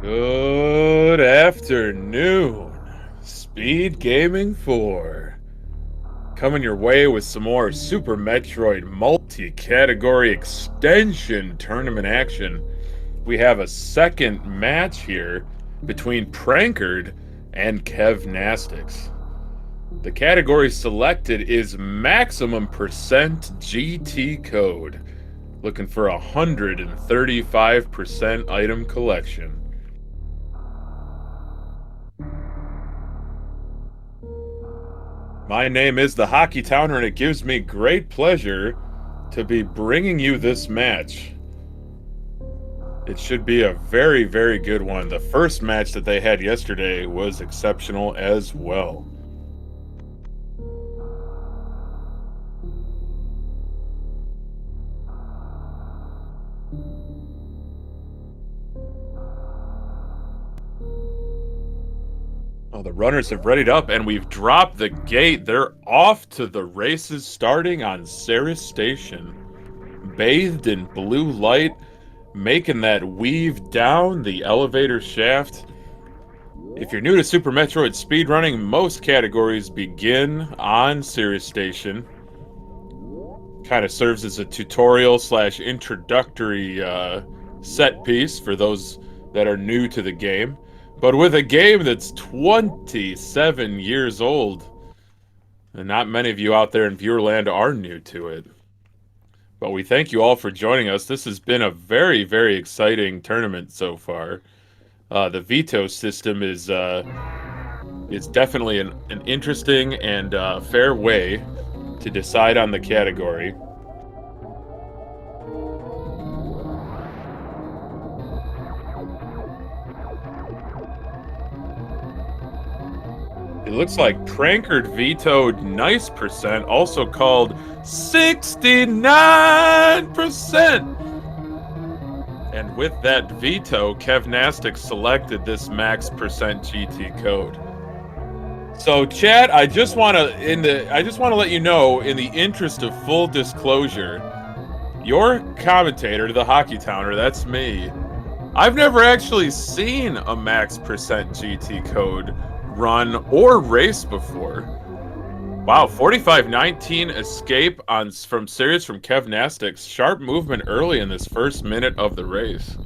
Good afternoon, Speed Gaming 4. Coming your way with some more Super Metroid multi-category extension tournament action. We have a second match here between Prankard and Kevnastics. The category selected is maximum percent GT code, looking for 135% item collection. My name is the Hockey Towner, and it gives me great pleasure to be bringing you this match. It should be a very, very good one. The first match that they had yesterday was exceptional as well. Oh, the runners have readied up, and we've dropped the gate. They're off to the races starting on Ceres Station. Bathed in blue light, making that weave down the elevator shaft. If you're new to Super Metroid speedrunning, most categories begin on Ceres Station. Kind of serves as a tutorial slash introductory set piece for those that are new to the game. But with a game that's 27 years old, and not many of you out there in viewerland are new to it. But we thank you all for joining us. This has been a very, very exciting tournament so far. The veto system is definitely an interesting and fair way to decide on the category. It looks like Prankard vetoed nice percent, also called 69%. And with that veto, Kevnastics selected this max percent GT code. So, chat, I just want to let you know, in the interest of full disclosure, your commentator, the Hockey Towner, that's me. I've never actually seen a max percent GT code run or race before. Wow, 45-19 escape from Ceres from Kevnastics. Sharp movement early in this first minute of the race.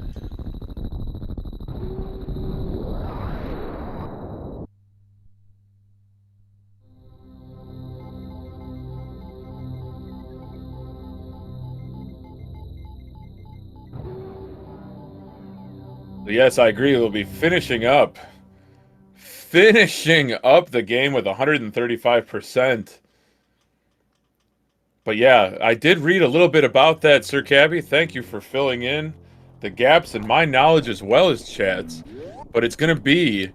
Yes, I agree. We'll be finishing up the game with 135%. But yeah, I did read a little bit about that, Sir Cabby. Thank you for filling in the gaps in my knowledge as well as chat's. But it's going to be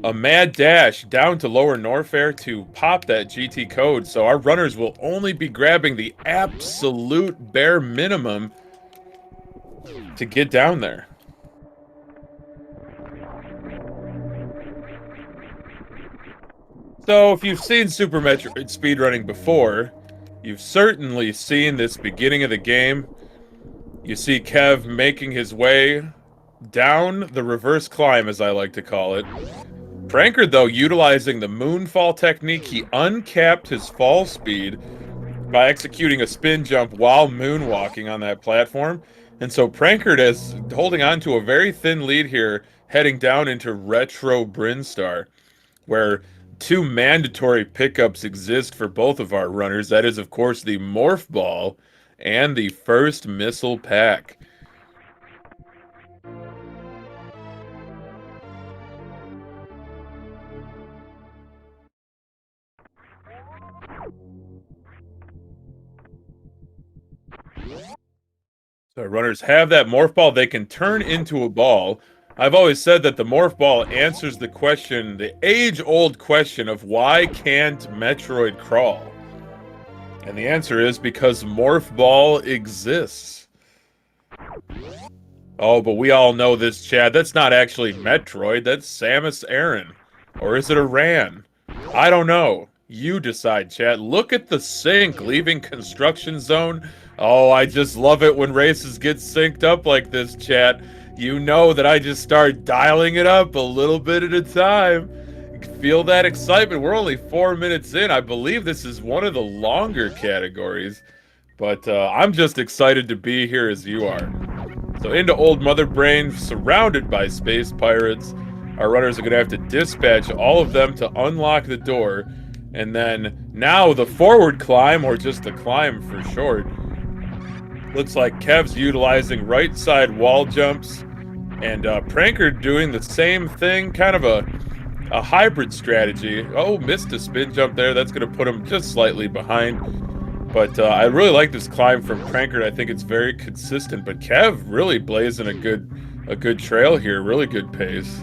a mad dash down to lower Norfair to pop that GT code. So our runners will only be grabbing the absolute bare minimum to get down there. So, if you've seen Super Metroid speedrunning before, you've certainly seen this beginning of the game. You see Kev making his way down the reverse climb, as I like to call it. Prankard, though, utilizing the moonfall technique, he uncapped his fall speed by executing a spin jump while moonwalking on that platform. And so Prankard is holding on to a very thin lead here, heading down into Retro Brinstar, where two mandatory pickups exist for both of our runners. That is, of course, the Morph Ball and the first Missile Pack. So runners have that Morph Ball. They can turn into a ball. I've always said that the Morph Ball answers the question, the age-old question of why can't Metroid crawl? And the answer is because Morph Ball exists. Oh, but we all know this, Chad. That's not actually Metroid. That's Samus Aran. Or is it a Ran? I don't know. You decide, Chad. Look at the sink leaving construction zone. Oh, I just love it when races get synced up like this, Chad. You know that I just start dialing it up a little bit at a time. Feel that excitement. We're only 4 minutes in. I believe this is one of the longer categories. But I'm just excited to be here as you are. So into Old Mother Brain, surrounded by space pirates. Our runners are going to have to dispatch all of them to unlock the door. And then now the forward climb, or just the climb for short. Looks like Kev's utilizing right side wall jumps. And prankard doing the same thing, kind of a hybrid strategy. Oh, missed a spin jump there. That's going to put him just slightly behind. But I really like this climb from prankard. I think it's very consistent. But Kev really blazing a good trail here. Really good pace.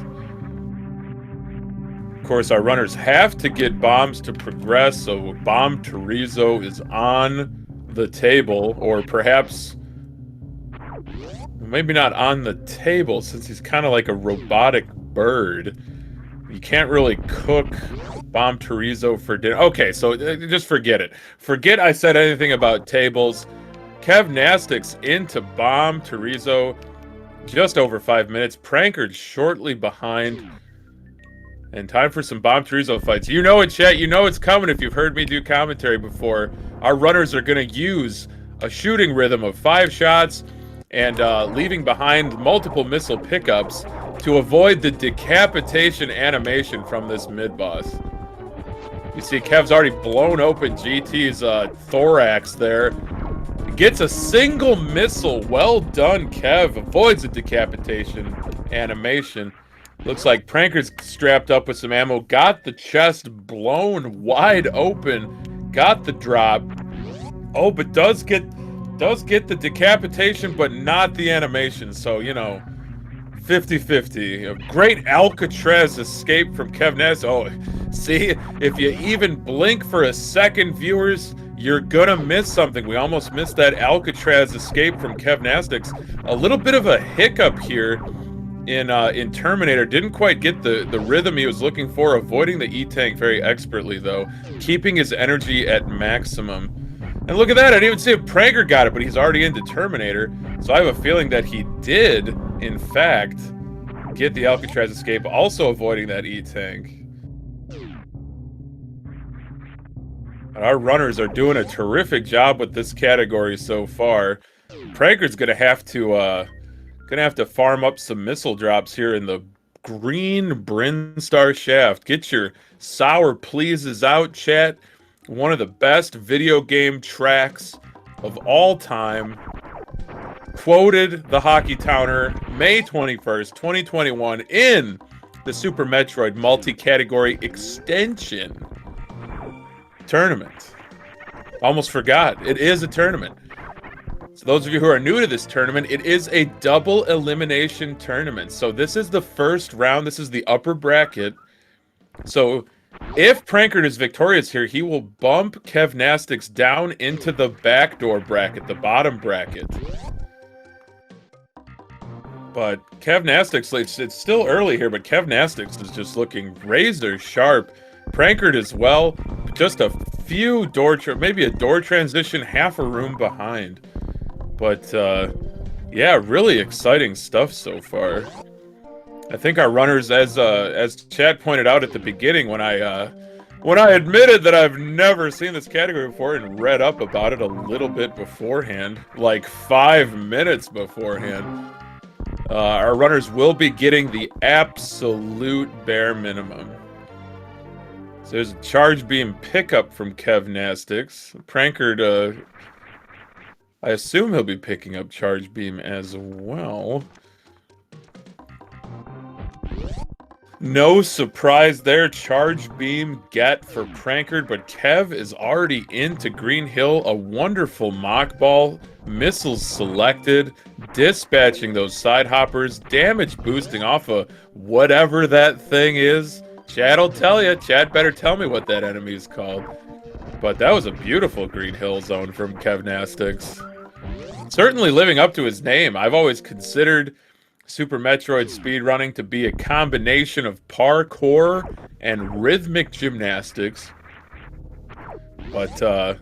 Of course, our runners have to get bombs to progress. So Bomb Torizo is on the table, or perhaps maybe not on the table, since he's kind of like a robotic bird. You can't really cook Bomb Torizo for dinner. Okay, so just forget it. Forget I said anything about tables. Kevnastics into Bomb Torizo. Just over 5 minutes. Prankard shortly behind. And time for some Bomb Torizo fights. You know it, chat. You know it's coming if you've heard me do commentary before. Our runners are going to use a shooting rhythm of 5 shots and leaving behind multiple missile pickups to avoid the decapitation animation from this mid-boss. You see Kev's already blown open GT's thorax there. Gets a single missile. Well done, Kev. Avoids the decapitation animation. Looks like prankard's strapped up with some ammo. Got the chest blown wide open. Got the drop. Oh, but does get the decapitation, but not the animation. So, you know, 50-50. A great Alcatraz escape from Kevnastics. Oh, see, if you even blink for a second, viewers, you're gonna miss something. We almost missed that Alcatraz escape from Kevnastics. A little bit of a hiccup here in Terminator. Didn't quite get the rhythm he was looking for. Avoiding the E-Tank very expertly, though. Keeping his energy at maximum. And look at that, I didn't even see if prankard got it, but he's already into Terminator. So I have a feeling that he did, in fact, get the Alcatraz escape, also avoiding that E-Tank. Our runners are doing a terrific job with this category so far. Prankard's gonna have to farm up some missile drops here in the green Brinstar shaft. Get your sour pleases out, chat. One of the best video game tracks of all time. Quoted the Hockey Towner May 21st, 2021 in the Super Metroid multi-category extension tournament. Almost forgot. It is a tournament. So those of you who are new to this tournament, it is a double elimination tournament. So this is the first round. This is the upper bracket. So if prankard is victorious here, he will bump Kevnastics down into the backdoor bracket, the bottom bracket. But Kevnastics, it's still early here, but Kevnastics is just looking razor sharp. Prankard as well, just a few maybe a door transition, half a room behind. But yeah, really exciting stuff so far. I think our runners, as Chad pointed out at the beginning, when I admitted that I've never seen this category before and read up about it a little bit beforehand, like 5 minutes beforehand, our runners will be getting the absolute bare minimum. So there's a charge beam pickup from Kevnastics. Prankard, I assume he'll be picking up charge beam as well. No surprise there, charge beam get for prankard, but Kev is already into Green Hill. A wonderful mock ball, missiles selected, dispatching those side hoppers, damage boosting off of whatever that thing is. Chad will tell you. Chad better tell me what that enemy is called. But that was a beautiful Green Hill zone from Kevnastics. Certainly living up to his name. I've always considered Super Metroid speedrunning to be a combination of parkour and rhythmic gymnastics. But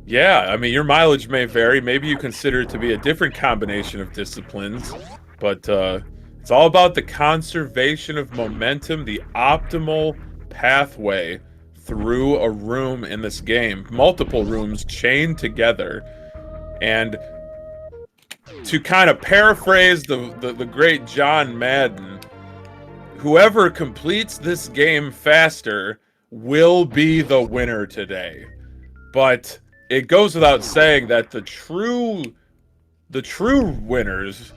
Yeah, I mean, your mileage may vary. Maybe you consider it to be a different combination of disciplines, but it's all about the conservation of momentum, the optimal pathway through a room in this game. Multiple rooms chained together. And to kind of paraphrase the great John Madden, whoever completes this game faster will be the winner today. But it goes without saying that the true winners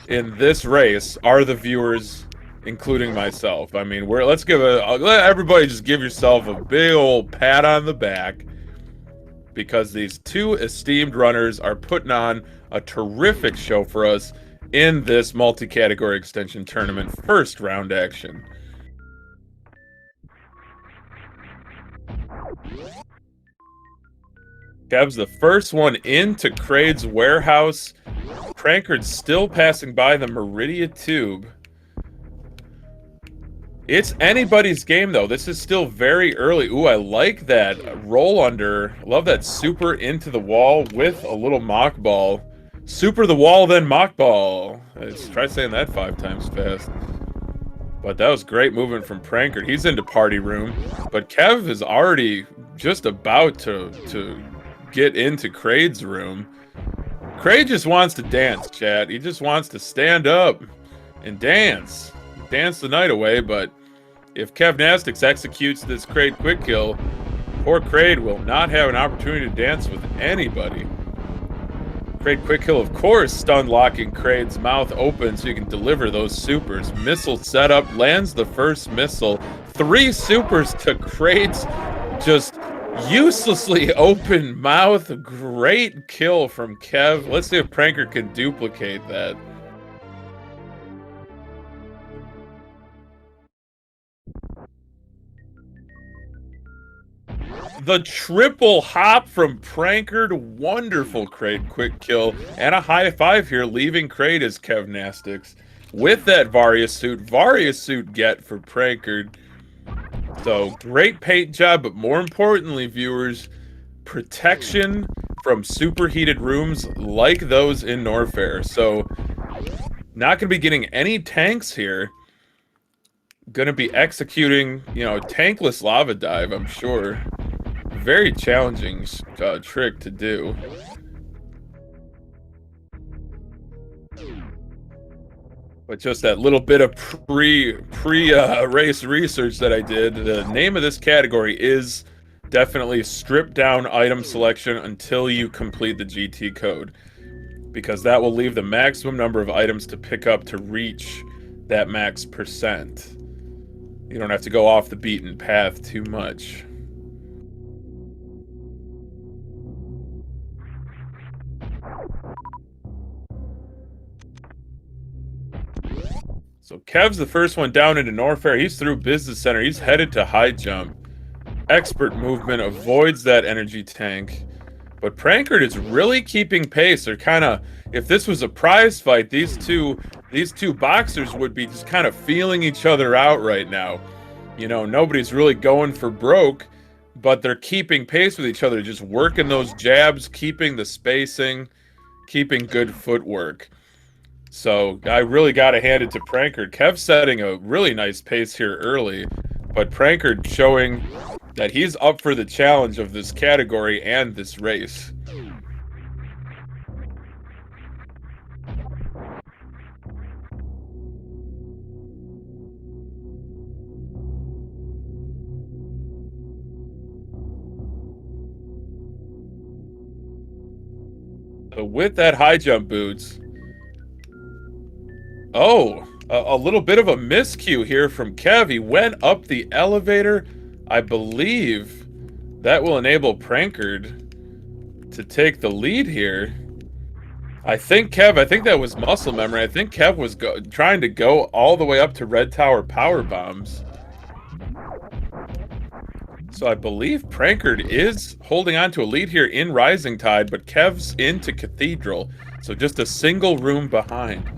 in this race are the viewers, including myself. I mean, let everybody just give yourself a big old pat on the back, because these two esteemed runners are putting on a terrific show for us in this multi-category extension tournament first round action. Kev's the first one into Craid's warehouse. Prankard's still passing by the Meridia Tube. It's anybody's game, though. This is still very early. Ooh, I like that roll under. Love that super into the wall with a little mock ball. Super the wall, then mock ball. Let's try saying that 5 times fast. But that was great movement from Prankard. He's into party room. But Kev is already just about to get into Craid's room. Craid just wants to dance, chat. He just wants to stand up and dance. Dance the night away, but if Kevnastics executes this Craid quick kill, poor Craid will not have an opportunity to dance with anybody. Craid quick kill, of course, stun locking Craid's mouth open so you can deliver those supers. Missile setup, lands the first missile. 3 supers to Craid's just uselessly open mouth. Great kill from Kev. Let's see if Prankard can duplicate that. The triple hop from Prankard. Wonderful Craid quick kill. And a high 5 here, leaving Craid as Kevnastics with that Varia suit get for Prankard. So, great paint job, but more importantly, viewers, protection from superheated rooms like those in Norfair. So, not going to be getting any tanks here. Going to be executing, tankless lava dive, I'm sure. Very challenging trick to do. But just that little bit of pre-race research that I did, the name of this category is definitely strip down item selection until you complete the GT code, because that will leave the maximum number of items to pick up to reach that max percent. You don't have to go off the beaten path too much. So Kev's the first one down into Norfair. He's through Business Center. He's headed to High Jump. Expert movement avoids that energy tank. But Prankard is really keeping pace. They're kind of, if this was a prize fight, these two boxers would be just kind of feeling each other out right now. Nobody's really going for broke, but they're keeping pace with each other, just working those jabs, keeping the spacing, keeping good footwork. So I really got to hand it to Prankard. Kev's setting a really nice pace here early, but Prankard showing that he's up for the challenge of this category and this race. So with that high jump boots, a little bit of a miscue here from Kev. He went up the elevator. I believe that will enable Prankard to take the lead here. I think that was muscle memory. I think Kev was trying to go all the way up to Red Tower power bombs. So I believe Prankard is holding on to a lead here in Rising Tide, but Kev's into Cathedral. So just a single room behind.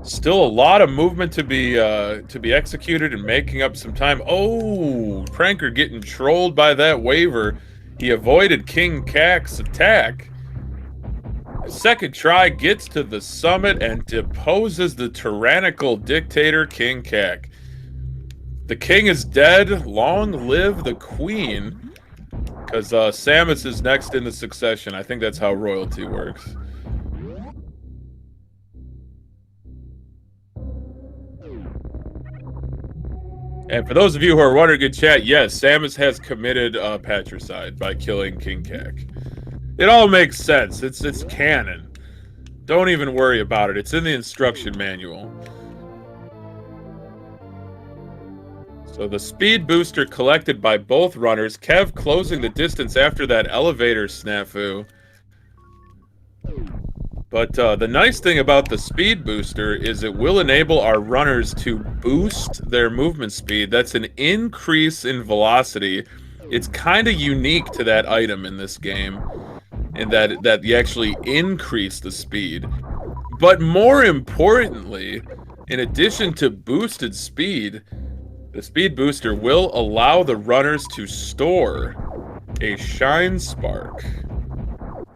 Still a lot of movement to be executed and making up some time. Oh, Prankard getting trolled by that waiver. He avoided King Cac's attack. Second try gets to the summit and deposes the tyrannical dictator King Cac. The king is dead. Long live the queen. Because Samus is next in the succession. I think that's how royalty works. And for those of you who are wondering in chat, yes, Samus has committed patricide by killing King Cac. It all makes sense. It's canon. Don't even worry about it. It's in the instruction manual. So the speed booster collected by both runners. Kev closing the distance after that elevator snafu. But the nice thing about the speed booster is it will enable our runners to boost their movement speed. That's an increase in velocity. It's kind of unique to that item in this game, in that you actually increase the speed. But more importantly, in addition to boosted speed, the speed booster will allow the runners to store a shine spark.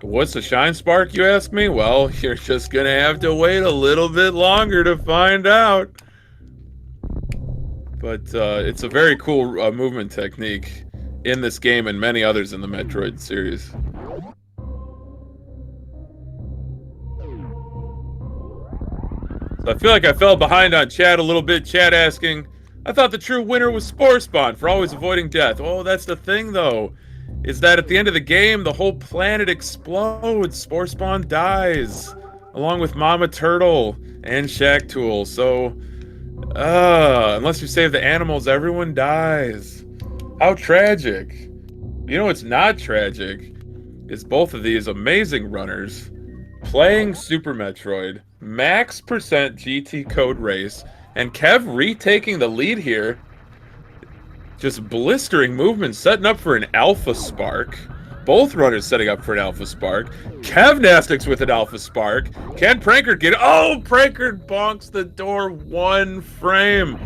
What's a shine spark, you ask me? Well, you're just gonna have to wait a little bit longer to find out. But it's a very cool movement technique in this game and many others in the Metroid series. So I feel like I fell behind on chat a little bit. Chat asking, I thought the true winner was Spore Spawn for always avoiding death. Oh, that's the thing, though, is that at the end of the game, the whole planet explodes. Spore Spawn dies, along with Mama Turtle and Shacktool. So, unless you save the animals, everyone dies. How tragic. You know what's not tragic is both of these amazing runners playing Super Metroid, max percent GT code race, and Kev retaking the lead here. Just blistering movement, setting up for an Alpha Spark. Both runners setting up for an Alpha Spark. Kevnastics with an Alpha Spark. Can Prankard get it? Oh, Prankard bonks the door 1 frame.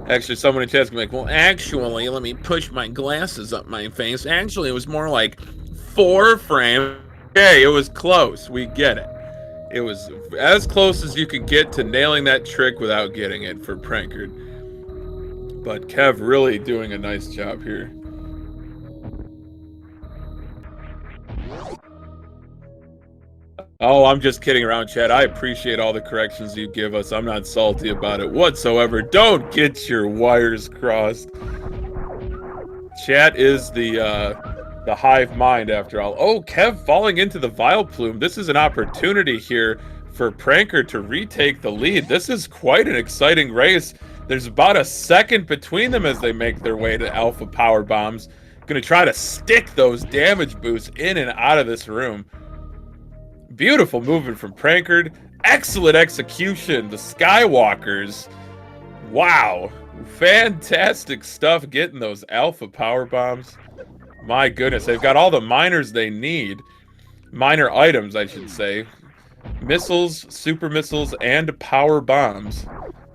Actually, someone in chat's gonna be like, well, actually, let me push my glasses up my face. Actually, it was more like 4 frames. Okay, it was close. We get it. It was as close as you could get to nailing that trick without getting it for Prankard. But Kev really doing a nice job here. Oh, I'm just kidding around, chat. I appreciate all the corrections you give us. I'm not salty about it whatsoever. Don't get your wires crossed. Chat is the hive mind, after all. Oh, Kev falling into the Vile Plume. This is an opportunity here for Prankard to retake the lead. This is quite an exciting race. There's about a second between them as they make their way to Alpha Power Bombs. Gonna try to stick those damage boosts in and out of this room. Beautiful movement from Prankard. Excellent execution. The Skywalkers. Wow. Fantastic stuff getting those Alpha Power Bombs. My goodness, they've got all the miners they need. Minor items, I should say. Missiles, super missiles, and power bombs.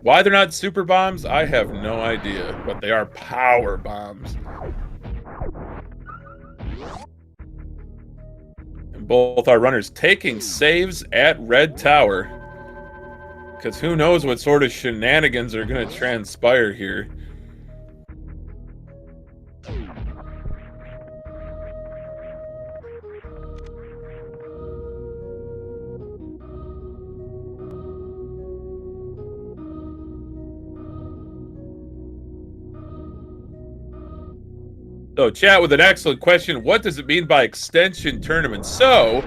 Why they're not super bombs, I have no idea. But they are power bombs. And both our runners taking saves at Red Tower. Because who knows what sort of shenanigans are going to transpire here. So, chat with an excellent question. What does it mean by extension tournament? So,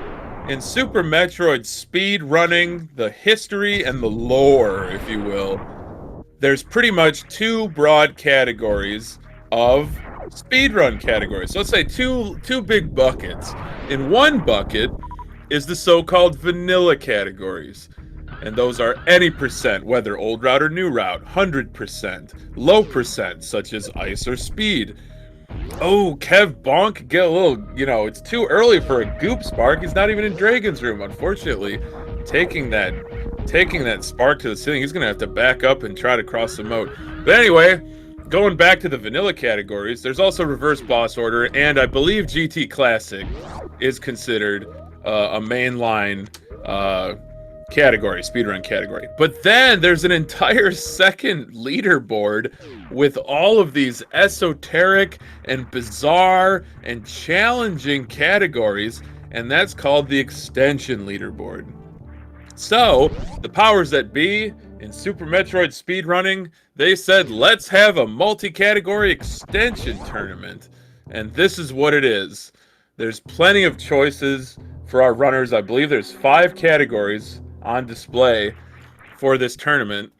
in Super Metroid speed running, the history and the lore, if you will, there's pretty much 2 broad categories of speedrun categories. So let's say two big buckets. In one bucket is the so-called vanilla categories. And those are any percent, whether old route or new route, 100%, low percent, such as ice or speed. Oh, Kev Bonk, get a little, it's too early for a Goop Spark. He's not even in Draygon's room, unfortunately. Taking that taking that spark to the ceiling. He's going to have to back up and try to cross the moat. But anyway, going back to the vanilla categories, there's also reverse boss order, and I believe GT Classic is considered a mainline category, speedrun category. But then there's an entire second leaderboard with all of these esoteric and bizarre and challenging categories, and that's called the extension leaderboard. So, the powers that be in Super Metroid speedrunning, they said, let's have a multi-category extension tournament. And this is what it is. There's plenty of choices for our runners. I believe there's 5 categories on display for this tournament.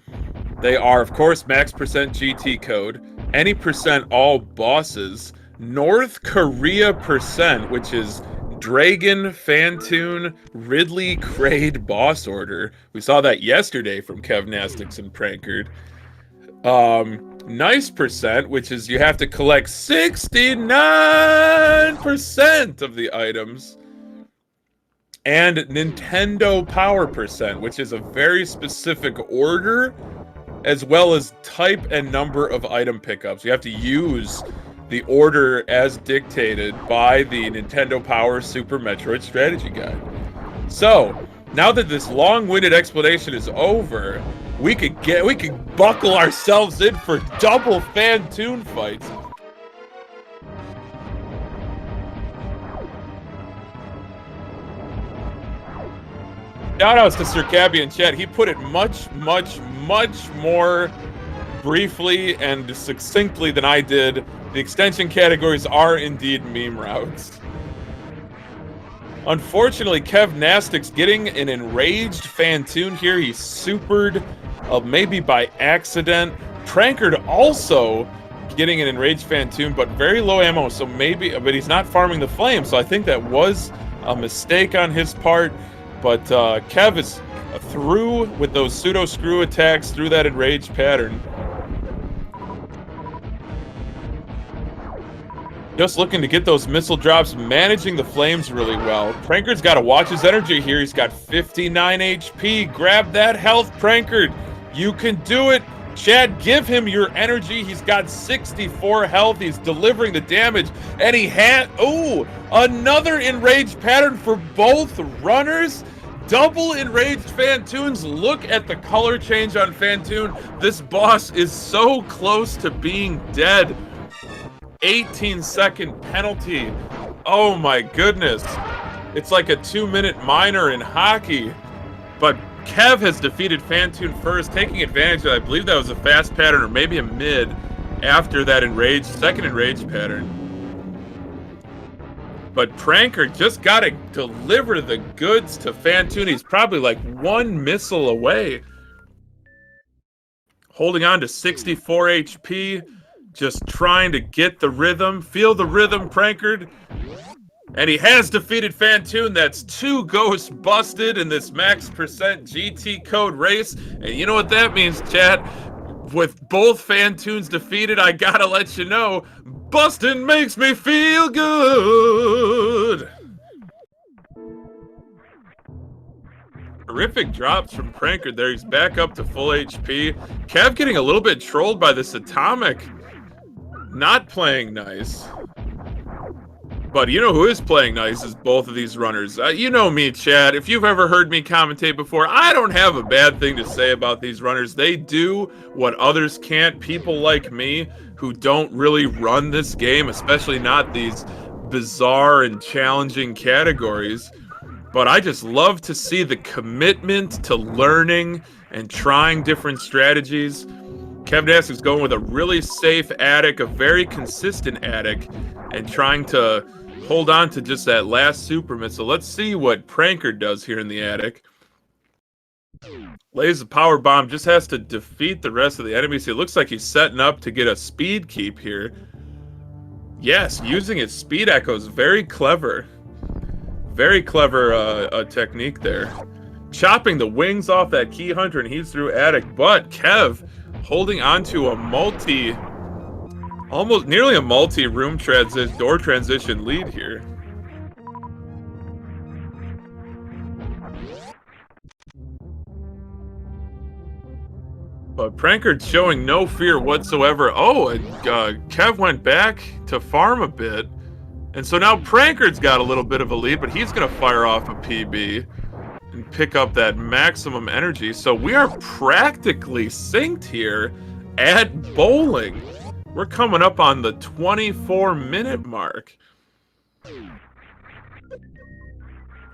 They are, of course, max percent GT code, any percent all bosses, North Korea percent, which is Draygon, Phantoon, Ridley, Craid boss order. We saw that yesterday from Kevnastics and Prankard. Nice percent, which is you have to collect 69% of the items. And Nintendo Power percent, which is a very specific order, as well as type and number of item pickups. You have to use the order as dictated by the Nintendo Power Super Metroid Strategy Guide. So, now that this long-winded explanation is over, we could buckle ourselves in for double Phantoon fights. Shoutouts to Sir Cabby in chat. He put it much more briefly and succinctly than I did. The extension categories are indeed meme routes. Unfortunately, Kevnastics getting an enraged Phantoon here. He supered, maybe by accident. Prankard also getting an enraged Phantoon, but very low ammo, so maybe, but he's not farming the flame, so I think that was a mistake on his part. But Kev is through with those pseudo screw attacks through that enraged pattern. Just looking to get those missile drops, managing the flames really well. Prankard's got to watch his energy here. He's got 59 HP. Grab that health, Prankard. You can do it. Chad, give him your energy. He's got 64 health. He's delivering the damage. And he had... Ooh! Another enraged pattern for both runners. Double enraged Phantoons. Look at the color change on Phantoon. This boss is so close to being dead. 18-second penalty. Oh my goodness. It's like a 2-minute minor in hockey. But Kev has defeated Phantoon first, taking advantage of, I believe that was a fast pattern or maybe a mid after that second enraged pattern. But Prankard just got to deliver the goods to Phantoon. He's probably like 1 missile away. Holding on to 64 HP. Just trying to get the rhythm. Feel the rhythm, Prankard. And he has defeated Phantoon. That's 2 ghosts busted in this max percent GT code race. And you know what that means, chat? With both Phantoons defeated, I gotta let you know, bustin' makes me feel good. Terrific drops from Prankard there. He's back up to full HP. Kev getting a little bit trolled by this atomic. Not playing nice. But you know who is playing nice is both of these runners. You know me, Chad. If you've ever heard me commentate before, I don't have a bad thing to say about these runners. They do what others can't. People like me who don't really run this game, especially not these bizarre and challenging categories. But I just love to see the commitment to learning and trying different strategies. Kevnastics is going with a really safe attic, a very consistent attic, and trying to hold on to just that last super missile. Let's see what Prankard does here in the attic. Lays a power bomb, just has to defeat the rest of the enemies. It looks like he's setting up to get a speed keep here. Yes, using his speed echoes, very clever. Very clever technique there. Chopping the wings off that key hunter, and he's through attic. But Kev holding on to a nearly a multi-room door transition lead here. But prankard showing no fear whatsoever. Oh, and Kev went back to farm a bit. And so now prankard's got a little bit of a lead, but he's going to fire off a PB and pick up that maximum energy. So we are practically synced here at bowling. We're coming up on the 24-minute mark.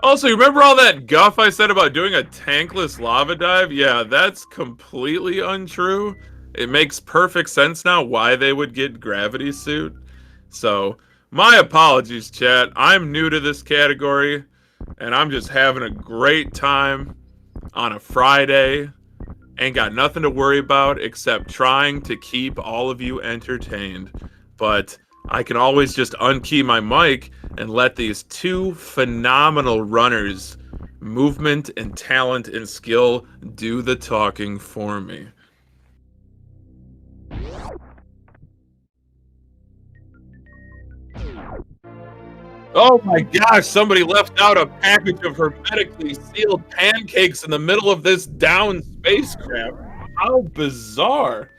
Also, you remember all that guff I said about doing a tankless lava dive? Yeah, that's completely untrue. It makes perfect sense now why they would get gravity suit. So, my apologies, chat. I'm new to this category, and I'm just having a great time on a Friday. Ain't got nothing to worry about except trying to keep all of you entertained. But I can always just unkey my mic and let these two phenomenal runners, movement and talent and skill, do the talking for me. Oh my gosh, somebody left out a package of hermetically sealed pancakes in the middle of this down spacecraft. How bizarre.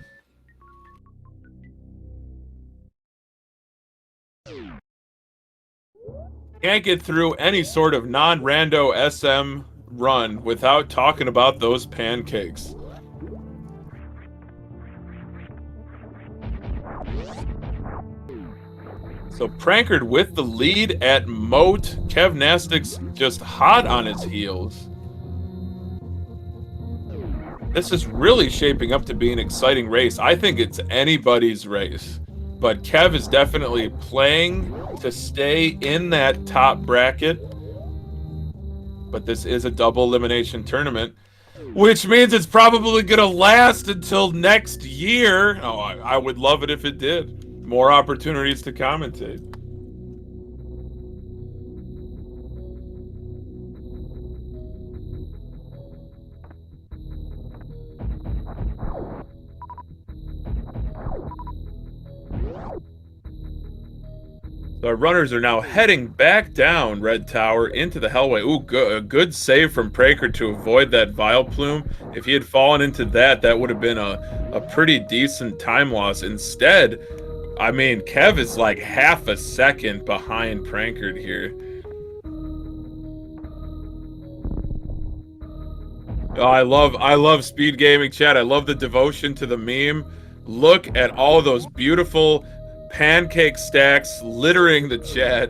Can't get through any sort of non-rando SM run without talking about those pancakes. So prankard with the lead at Moat. Kevnastics just hot on his heels. This is really shaping up to be an exciting race. I think it's anybody's race. But Kev is definitely playing to stay in that top bracket. But this is a double elimination tournament, which means it's probably going to last until next year. Oh, I would love it if it did. More opportunities to commentate. So our runners are now heading back down Red Tower into the Hellway. Ooh, a good save from prankard to avoid that Vile Plume. If he had fallen into that, that would have been a pretty decent time loss. Instead, I mean, Kev is like half a second behind prankard here. Oh, I love SpeedGaming, chat. I love the devotion to the meme. Look at all of those beautiful pancake stacks littering the chat.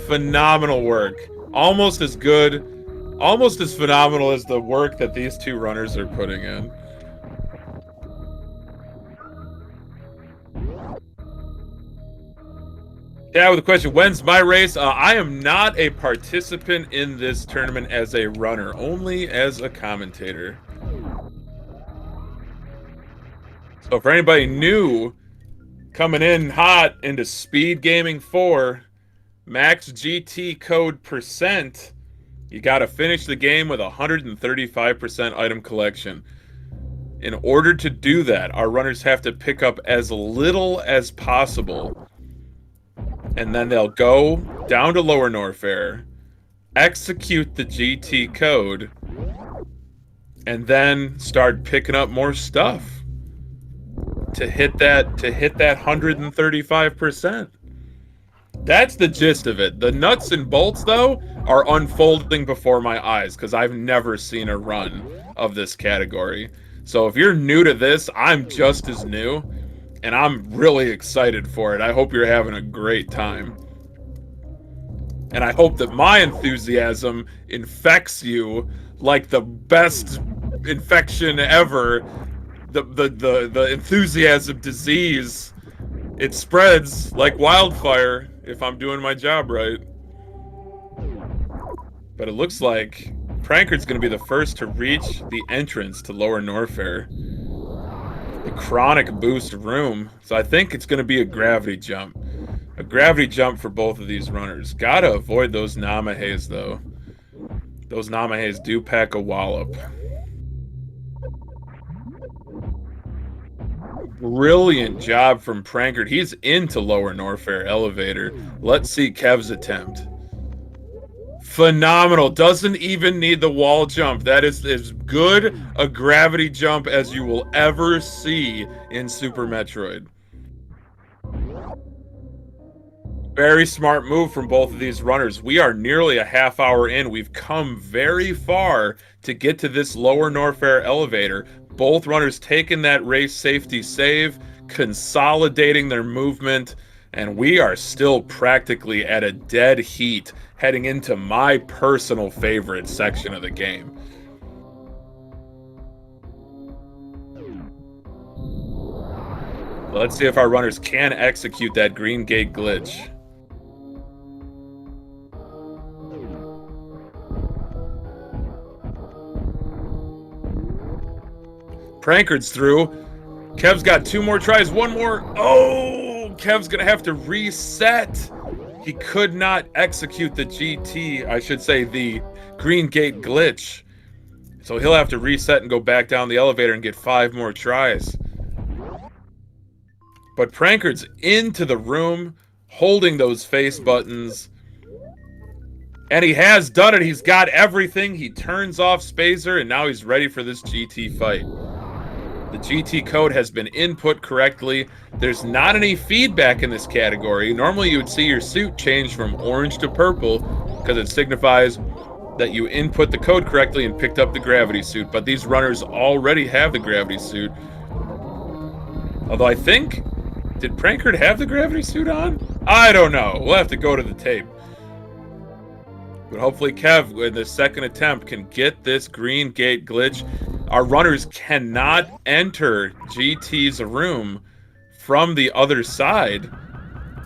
Phenomenal work. Almost as good, almost as phenomenal as the work that these two runners are putting in. Yeah, with a question, when's my race? I am not a participant in this tournament as a runner, only as a commentator. So for anybody new, coming in hot into SpeedGaming 4, max GT code %, you gotta finish the game with 135% item collection. In order to do that, our runners have to pick up as little as possible. And then they'll go down to Lower Norfair, execute the GT code, and then start picking up more stuff to hit that 135%. That's the gist of it. The nuts and bolts, though, are unfolding before my eyes because I've never seen a run of this category. So if you're new to this, I'm just as new. And I'm really excited for it. I hope you're having a great time. And I hope that my enthusiasm infects you like the best infection ever. The enthusiasm disease. It spreads like wildfire if I'm doing my job right. But it looks like prankard's going to be the first to reach the entrance to Lower Norfair. The chronic boost room. So I think it's going to be a gravity jump. A gravity jump for both of these runners. Gotta avoid those Namahes, though. Those Namahes do pack a wallop. Brilliant job from prankard. He's into Lower Norfair elevator. Let's see Kev's attempt. Phenomenal. Doesn't even need the wall jump. That is as good a gravity jump as you will ever see in Super Metroid. Very smart move from both of these runners. We are nearly a half hour in. We've come very far to get to this lower Norfair elevator. Both runners taking that race safety save, consolidating their movement, and we are still practically at a dead heat heading into my personal favorite section of the game. Let's see if our runners can execute that green gate glitch. Prankard's through. Kev's got 2 more tries. 1 more. Oh, Kev's gonna have to reset. He could not execute the GT, I should say the green gate glitch. So he'll have to reset and go back down the elevator and get 5 more tries. But Prankard's into the room, holding those face buttons. And he has done it. He's got everything. He turns off Spazer, and now he's ready for this GT fight. The GT code has been input correctly. There's not any feedback in this category. Normally you would see your suit change from orange to purple because it signifies that you input the code correctly and picked up the gravity suit. But these runners already have the gravity suit. Although I think... Did Prankard have the gravity suit on? I don't know. We'll have to go to the tape. But hopefully Kev, in the second attempt, can get this green gate glitch. Our runners cannot enter GT's room from the other side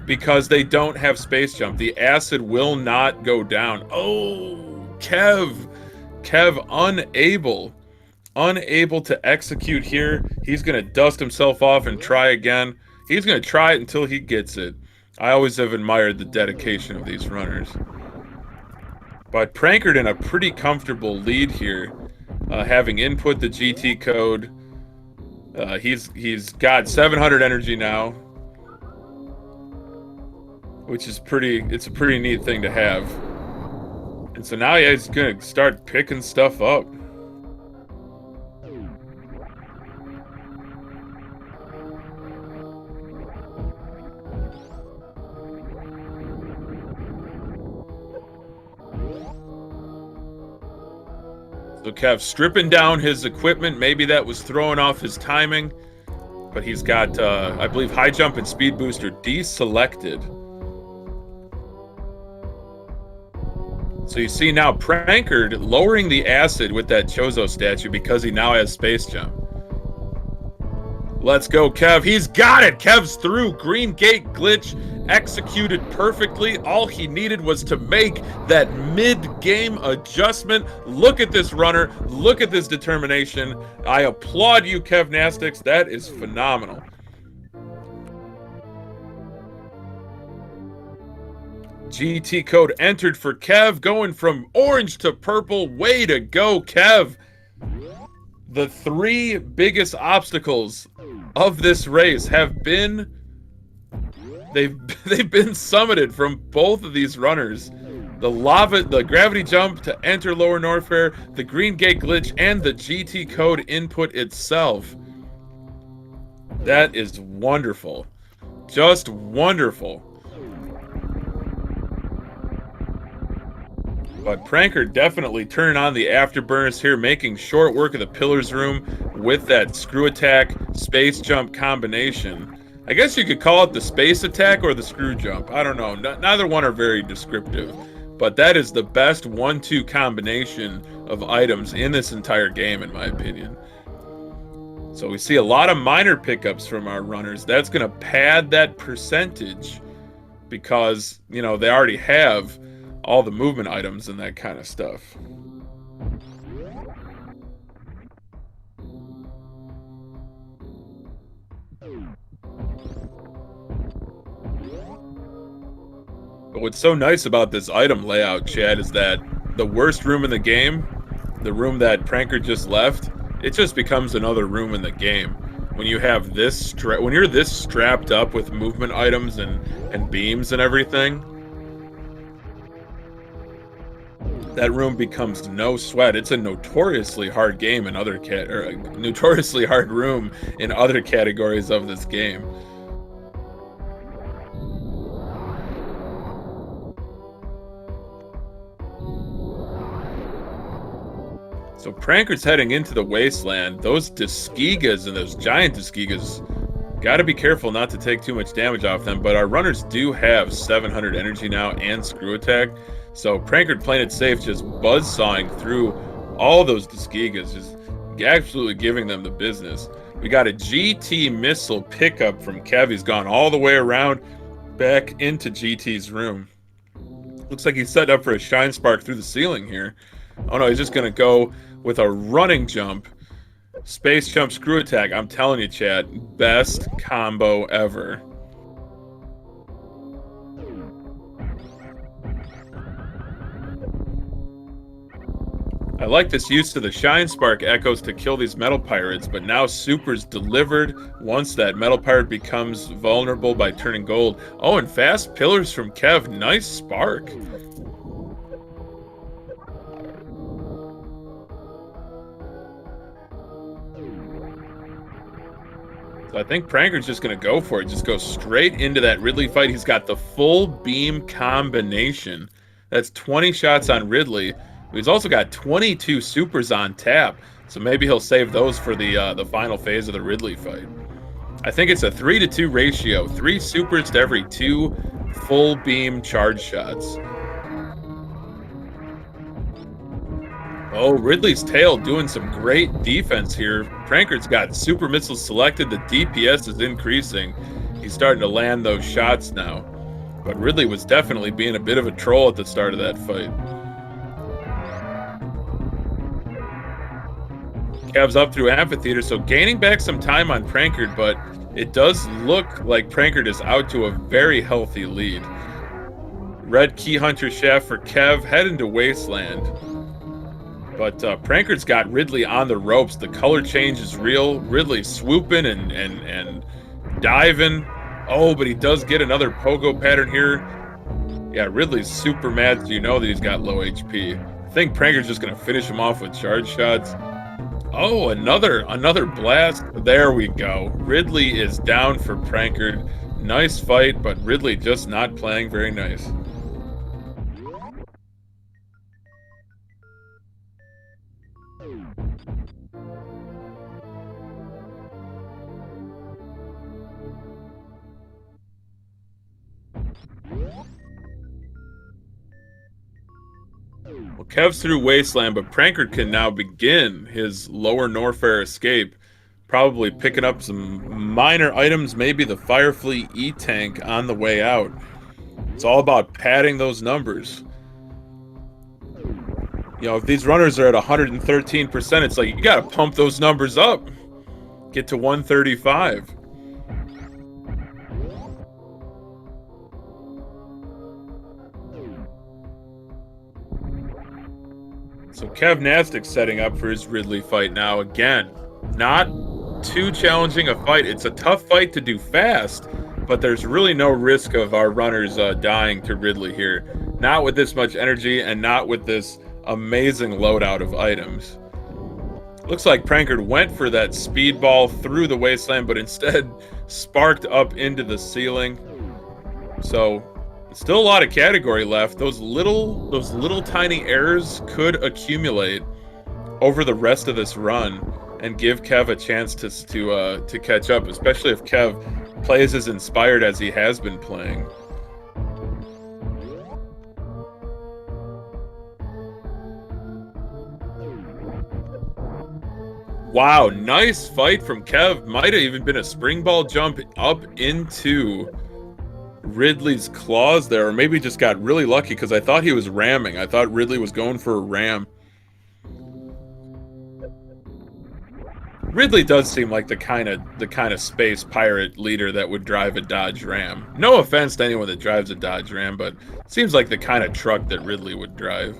because they don't have space jump. The acid will not go down. Oh, Kev unable to execute here. He's going to dust himself off and try again. He's going to try it until he gets it. I always have admired the dedication of these runners. But Prankard in a pretty comfortable lead here, having input the GT code. He's got 700 energy now, which is it's a pretty neat thing to have. And so now he's gonna start picking stuff up. So Kev stripping down his equipment. Maybe that was throwing off his timing. But he's got, I believe, high jump and speed booster deselected. So you see now Prankard lowering the acid with that Chozo statue because he now has space jump. Let's go, Kev. He's got it. Kev's through. Green gate glitch executed perfectly. All he needed was to make that mid-game adjustment. Look at this runner. Look at this determination. I applaud you, Kevnastics. That is phenomenal. GT code entered for Kev, going from orange to purple. Way to go, Kev. The 3 biggest obstacles of this race have been they've been summited from both of these runners. The gravity jump to enter lower Norfair, the green gate glitch, and the GT code input itself. That is wonderful. Just wonderful. But Prankard definitely turning on the afterburners here, making short work of the pillars room with that screw attack, space jump combination. I guess you could call it the space attack or the screw jump. I don't know. Neither one are very descriptive. But that is the best 1-2 combination of items in this entire game, in my opinion. So we see a lot of minor pickups from our runners. That's going to pad that percentage because, you know, they already have all the movement items and that kind of stuff. But what's so nice about this item layout, Chad, is that the worst room in the game, the room that Prankard just left, it just becomes another room in the game. When you have this when you're this strapped up with movement items and beams and everything. that room becomes no sweat. It's a notoriously hard game in other notoriously hard room in other categories of this game. So Prankard's heading into the wasteland. Those Disgigas and those giant Disgigas, gotta be careful not to take too much damage off them, but our runners do have 700 energy now and screw attack. So Prankard playing it safe, just buzzsawing through all those Disgigas, just absolutely giving them the business. We got a GT missile pickup from Kev. He's gone all the way around back into GT's room. Looks like he's set up for a Shine Spark through the ceiling here. Oh no, he's just gonna go with a running jump. Space jump screw attack. I'm telling you, chat, best combo ever. I like this use of the Shine Spark echoes to kill these metal pirates, but now Super's delivered once that metal pirate becomes vulnerable by turning gold. Oh, and fast pillars from Kev. Nice spark. So I think Prankard's just going to go for it. Just go straight into that Ridley fight. He's got the full beam combination. That's 20 shots on Ridley. He's also got 22 supers on tap. So maybe he'll save those for the final phase of the Ridley fight. I think it's a 3-to-2 ratio. 3 supers to every 2 full beam charge shots. Oh, Ridley's tail doing some great defense here. Prankard's got super missiles selected. The DPS is increasing. He's starting to land those shots now. But Ridley was definitely being a bit of a troll at the start of that fight. Kev's up through Amphitheater, so gaining back some time on Prankard, but it does look like Prankard is out to a very healthy lead. Red Key Hunter Shaft for Kev, heading to Wasteland. But Prankard's got Ridley on the ropes. The color change is real. Ridley swooping and diving. Oh, but he does get another pogo pattern here. Yeah, Ridley's super mad, so you know that he's got low HP. I think Prankard's just going to finish him off with charge shots. Oh, another blast. There we go. Ridley is down for Prankard. Nice fight, but Ridley just not playing very nice. Well, Kev's through Wasteland, but Prankard can now begin his lower Norfair escape. Probably picking up some minor items, maybe the Firefleet E-Tank on the way out. It's all about padding those numbers. You know, if these runners are at 113%, it's like you gotta pump those numbers up. Get to 135. So Kevnastics setting up for his Ridley fight now. Again, not too challenging a fight. It's a tough fight to do fast, but there's really no risk of our runners dying to Ridley here. Not with this much energy and not with this amazing loadout of items. Looks like Prankard went for that speedball through the wasteland, but instead sparked up into the ceiling. So still a lot of category left. Those little tiny errors could accumulate over the rest of this run and give Kev a chance to catch up, especially if Kev plays as inspired as he has been playing. Wow, nice fight from Kev. Might have even been a spring ball jump up into Ridley's claws there, or maybe just got really lucky because I thought he was ramming. I thought Ridley was going for a ram. Ridley does seem like the kind of space pirate leader that would drive a Dodge Ram. No offense to anyone that drives a Dodge Ram, but it seems like the kind of truck that Ridley would drive.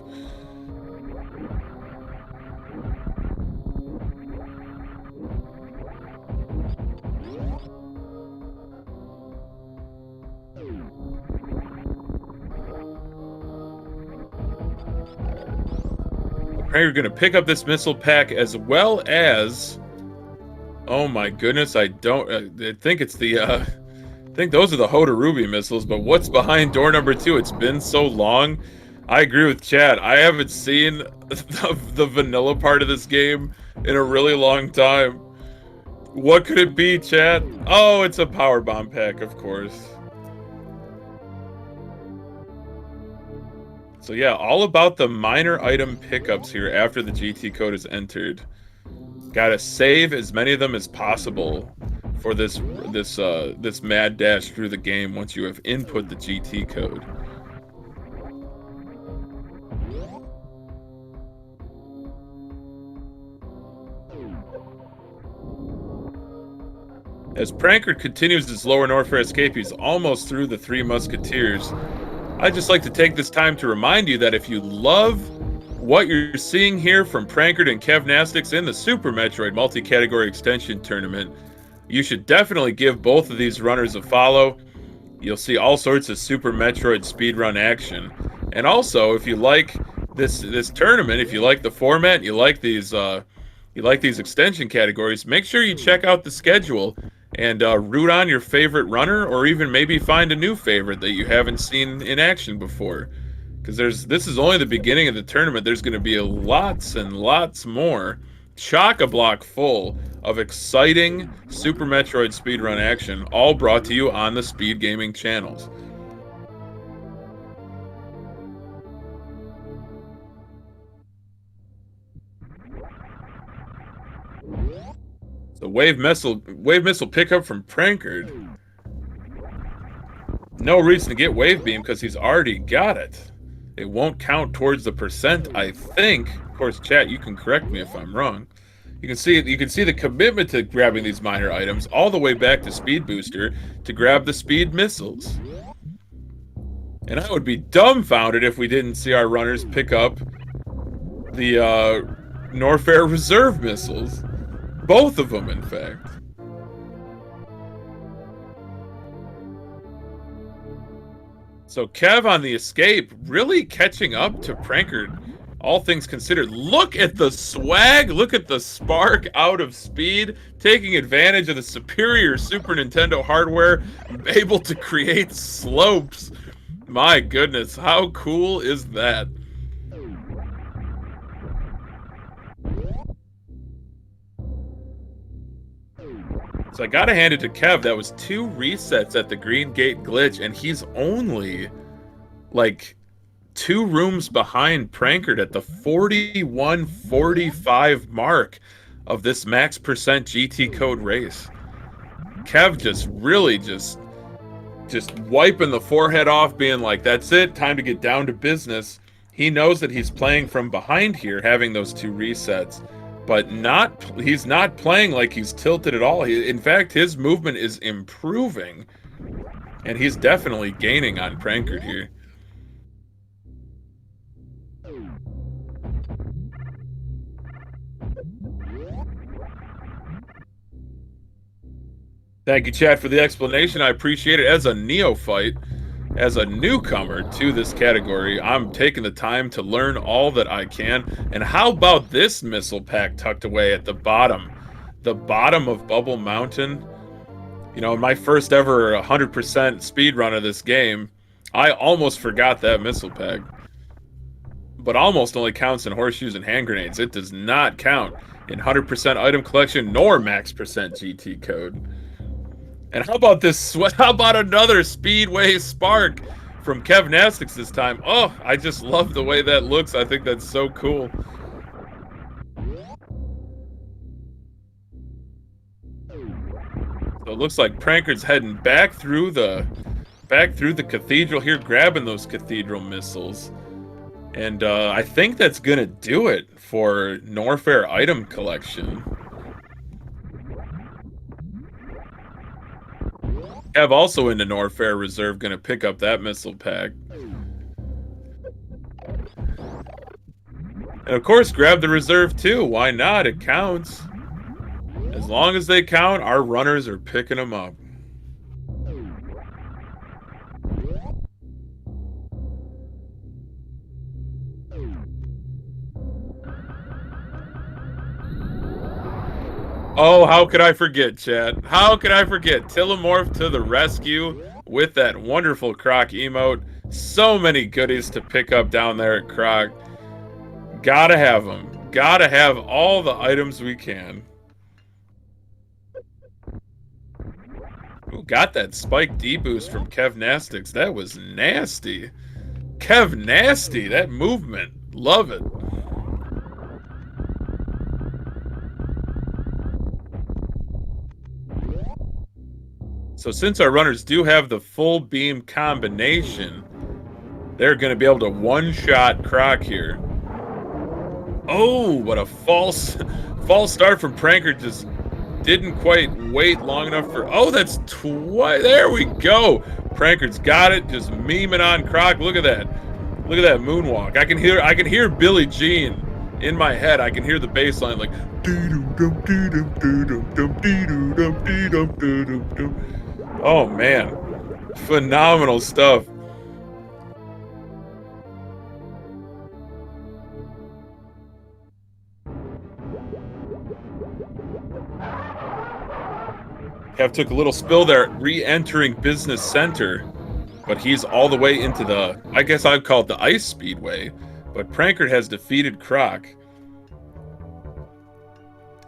Prankard going to pick up this missile pack as well as... Oh my goodness, I think it's the... I think those are the Hotarubi missiles, but what's behind door number 2? It's been so long. I agree with Chad. I haven't seen the vanilla part of this game in a really long time. What could it be, Chad? Oh, it's a power bomb pack, of course. So yeah, all about the minor item pickups here after the GT code is entered. Gotta save as many of them as possible for this mad dash through the game once you have input the GT code. As Prankard continues his lower Norfair escape, he's almost through the Three Musketeers. I'd just like to take this time to remind you that if you love what you're seeing here from Prankard and Kevnastics in the Super Metroid multi-category extension tournament, you should definitely give both of these runners a follow. You'll see all sorts of Super Metroid speedrun action. And also, if you like this tournament, if you like the format, you like these extension categories, make sure you check out the schedule and root on your favorite runner, or even maybe find a new favorite that you haven't seen in action before. Because this is only the beginning of the tournament. There's going to be lots and lots more, chock-a-block full of exciting Super Metroid speedrun action, all brought to you on the SpeedGaming channels. The wave missile pickup from Prankard. No reason to get wave beam because he's already got it. It won't count towards the percent, I think. Of course, chat, you can correct me if I'm wrong. You can see the commitment to grabbing these minor items all the way back to Speed Booster to grab the speed missiles. And I would be dumbfounded if we didn't see our runners pick up the Norfair reserve missiles. Both of them, in fact. So Kev on the escape, really catching up to Prankard, all things considered. Look at the swag, look at the spark out of speed, taking advantage of the superior Super Nintendo hardware, able to create slopes. My goodness, how cool is that? So I gotta hand it to Kev. That was 2 resets at the Green Gate glitch, and he's only like 2 rooms behind Prankard at the 41-45 mark of this max percent GT code race. Kev just really just wiping the forehead off, being like, that's it, time to get down to business. He knows that he's playing from behind here, having those 2 resets. But he's not playing like he's tilted at all. In fact, his movement is improving. And he's definitely gaining on Prankard here. Thank you, chat, for the explanation. I appreciate it. As a neophyte, as a newcomer to this category, I'm taking the time to learn all that I can. And how about this missile pack tucked away at the bottom of Bubble Mountain? You know, in my first ever 100% speed run of this game, I almost forgot that missile pack. But almost only counts in horseshoes and hand grenades. It does not count in 100% item collection nor max percent GT code. And how about this? How about another Speedway Spark from Kevnastics this time? Oh, I just love the way that looks. I think that's so cool. So it looks like Prankard's heading back through the cathedral here, grabbing those cathedral missiles. And I think that's gonna do it for Norfair item collection. Kev also into Norfair Reserve, gonna pick up that missile pack. And of course, grab the reserve too. Why not? It counts. As long as they count, our runners are picking them up. Oh, how could I forget, chat? How could I forget? Tillamorph to the rescue with that wonderful Croc emote. So many goodies to pick up down there at Croc. Gotta have them. Gotta have all the items we can. Ooh, got that spike D-boost from Kevnastics. That was nasty. Kevnasty, that movement. Love it. So since our runners do have the full beam combination, they're going to be able to one-shot Croc here. Oh, what a false start from Prankard. Just didn't quite wait long enough for... Oh, that's twice. There we go. Prankard's got it. Just memeing on Croc. Look at that. Look at that moonwalk. I can hear Billie Jean in my head. I can hear the bass line like... Oh, man. Phenomenal stuff. Kev took a little spill there, re-entering Business Center, but he's all the way into the, I guess I'd call it the Ice Speedway, but Prankard has defeated Croc.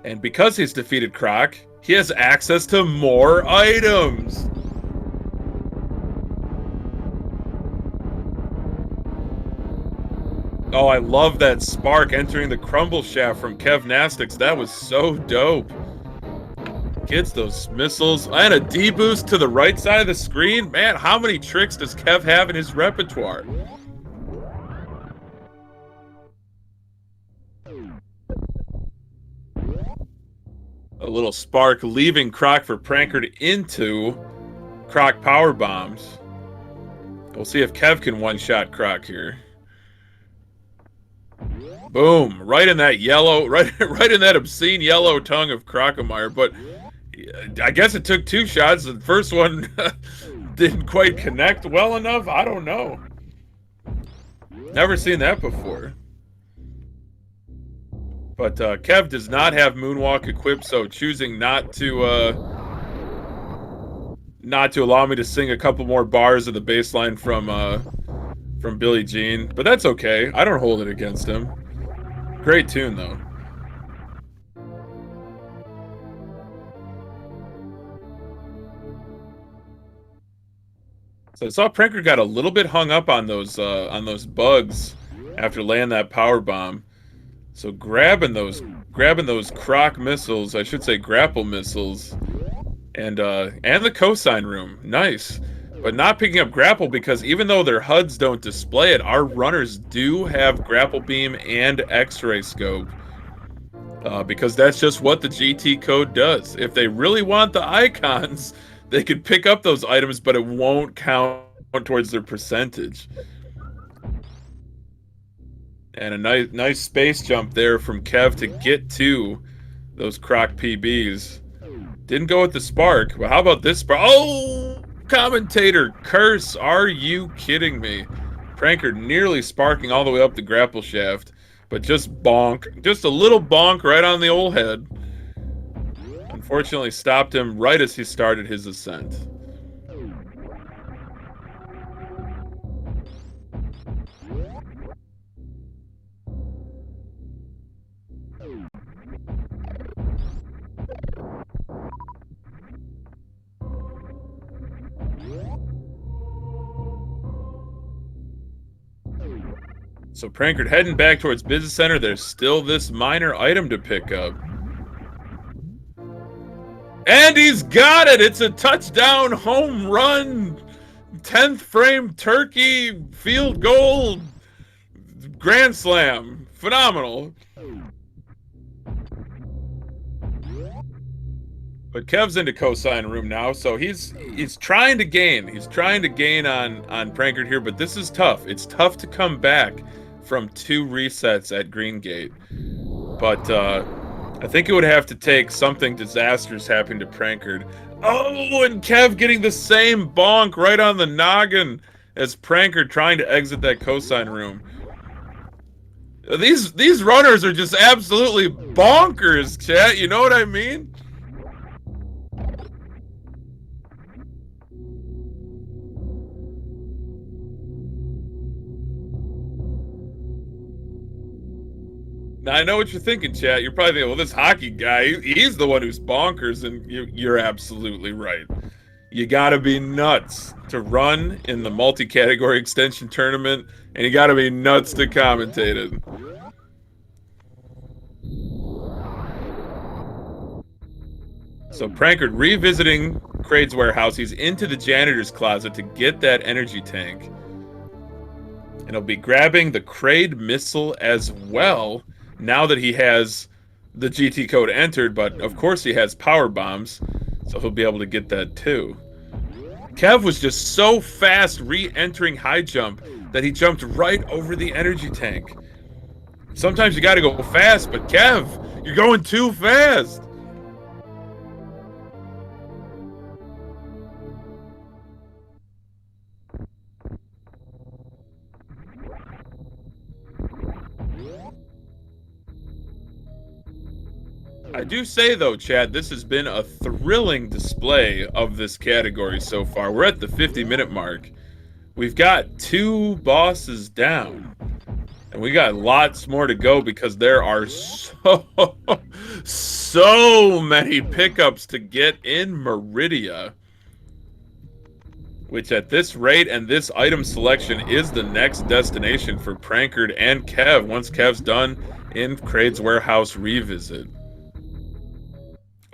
And because he's defeated Croc, he has access to more items! Oh, I love that spark entering the crumble shaft from Kevnastics. That was so dope. Gets those missiles and a D-boost to the right side of the screen. Man, how many tricks does Kev have in his repertoire? A little spark leaving Croc for Prankard into Croc power bombs. We'll see if Kev can one-shot Croc here. Boom! Right in that yellow, right in that obscene yellow tongue of Crocomire. But I guess it took two shots. The first one didn't quite connect well enough. I don't know. Never seen that before. But Kev does not have Moonwalk equipped, so choosing not to allow me to sing a couple more bars of the bass line from Billie Jean. But that's okay. I don't hold it against him. Great tune, though. So I saw Prankard got a little bit hung up on those bugs after laying that power bomb. So grabbing those Croc missiles, I should say grapple missiles, and the cosine room, nice. But not picking up grapple because even though their HUDs don't display it, our runners do have grapple beam and X-ray scope. Because that's just what the GT code does. If they really want the icons, they could pick up those items, but it won't count towards their percentage. And a nice space jump there from Kev to get to those Croc PBs. Didn't go with the spark, but how about this spark? Oh! Commentator curse, are you kidding me? Prankard nearly sparking all the way up the grapple shaft, but just bonk. Just a little bonk right on the old head. Unfortunately stopped him right as he started his ascent. So Prankard heading back towards Business Center. There's still this minor item to pick up. And he's got it! It's a touchdown home run! 10th frame turkey field goal grand slam. Phenomenal. But Kev's into cosine room now, so he's trying to gain. He's trying to gain on Prankard here, but this is tough. It's tough to come back from 2 resets at Green Gate. But I think it would have to take something disastrous happening to Prankard. Oh, and Kev getting the same bonk right on the noggin as Prankard trying to exit that cosine room. These runners are just absolutely bonkers, chat. You know what I mean? Now, I know what you're thinking, chat. You're probably thinking, well, this hockey guy, he's the one who's bonkers, and you're absolutely right. You gotta be nuts to run in the multi-category extension tournament, and you gotta be nuts to commentate it. So Prankard revisiting Craid's warehouse. He's into the janitor's closet to get that energy tank. And he'll be grabbing the Craid missile as well, now that he has the GT code entered, but of course he has power bombs, so he'll be able to get that too. Kev was just so fast re-entering high jump that he jumped right over the energy tank. Sometimes you gotta go fast, but Kev, you're going too fast. I do say though, Chad, this has been a thrilling display of this category so far. We're at the 50-minute mark. We've got 2 bosses down. And we got lots more to go because there are so many pickups to get in Meridia. Which at this rate and this item selection is the next destination for Prankard and Kev once Kev's done in Craid's Warehouse Revisit.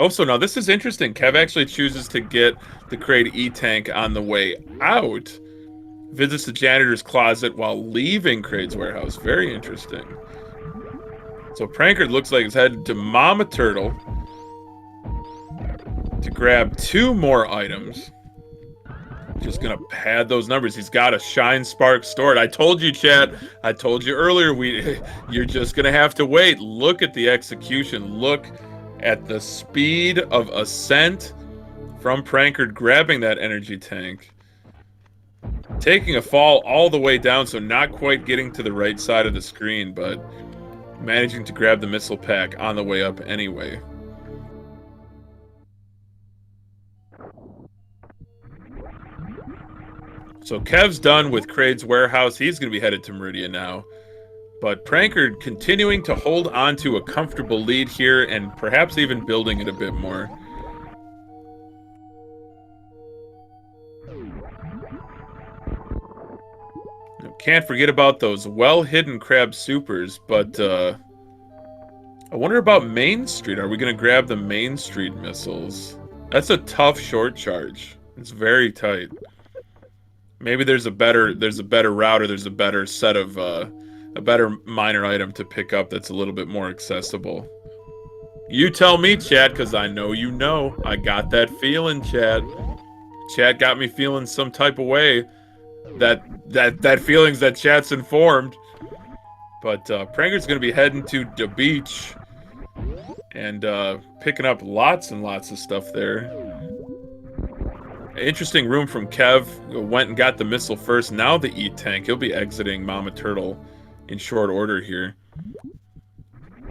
Oh, so now this is interesting. Kev actually chooses to get the Craid E-Tank on the way out. Visits the janitor's closet while leaving Craid's warehouse. Very interesting. So Prankard looks like he's headed to Mama Turtle to grab 2 more items. Just gonna pad those numbers. He's got a Shine Spark stored. I told you, Chad. I told you earlier. You're just gonna have to wait. Look at the execution. Look at the speed of ascent from Prankard grabbing that energy tank. Taking a fall all the way down, so not quite getting to the right side of the screen, but managing to grab the missile pack on the way up anyway. So Kev's done with Craid's warehouse. He's going to be headed to Meridia now. But Prankard continuing to hold on to a comfortable lead here and perhaps even building it a bit more. Can't forget about those well-hidden crab supers, but I wonder about Main Street. Are we going to grab the Main Street missiles? That's a tough short charge. It's very tight. Maybe there's a better route, or there's a better set of a better minor item to pick up that's a little bit more accessible. You tell me, Chad, because I know you know. I got that feeling, Chad. Chad got me feeling some type of way. That feeling's that Chad's informed. But Prankard's going to be heading to the beach and picking up lots and lots of stuff there. Interesting room from Kev. Went and got the missile first. Now the E-Tank. He'll be exiting Mama Turtle in short order here.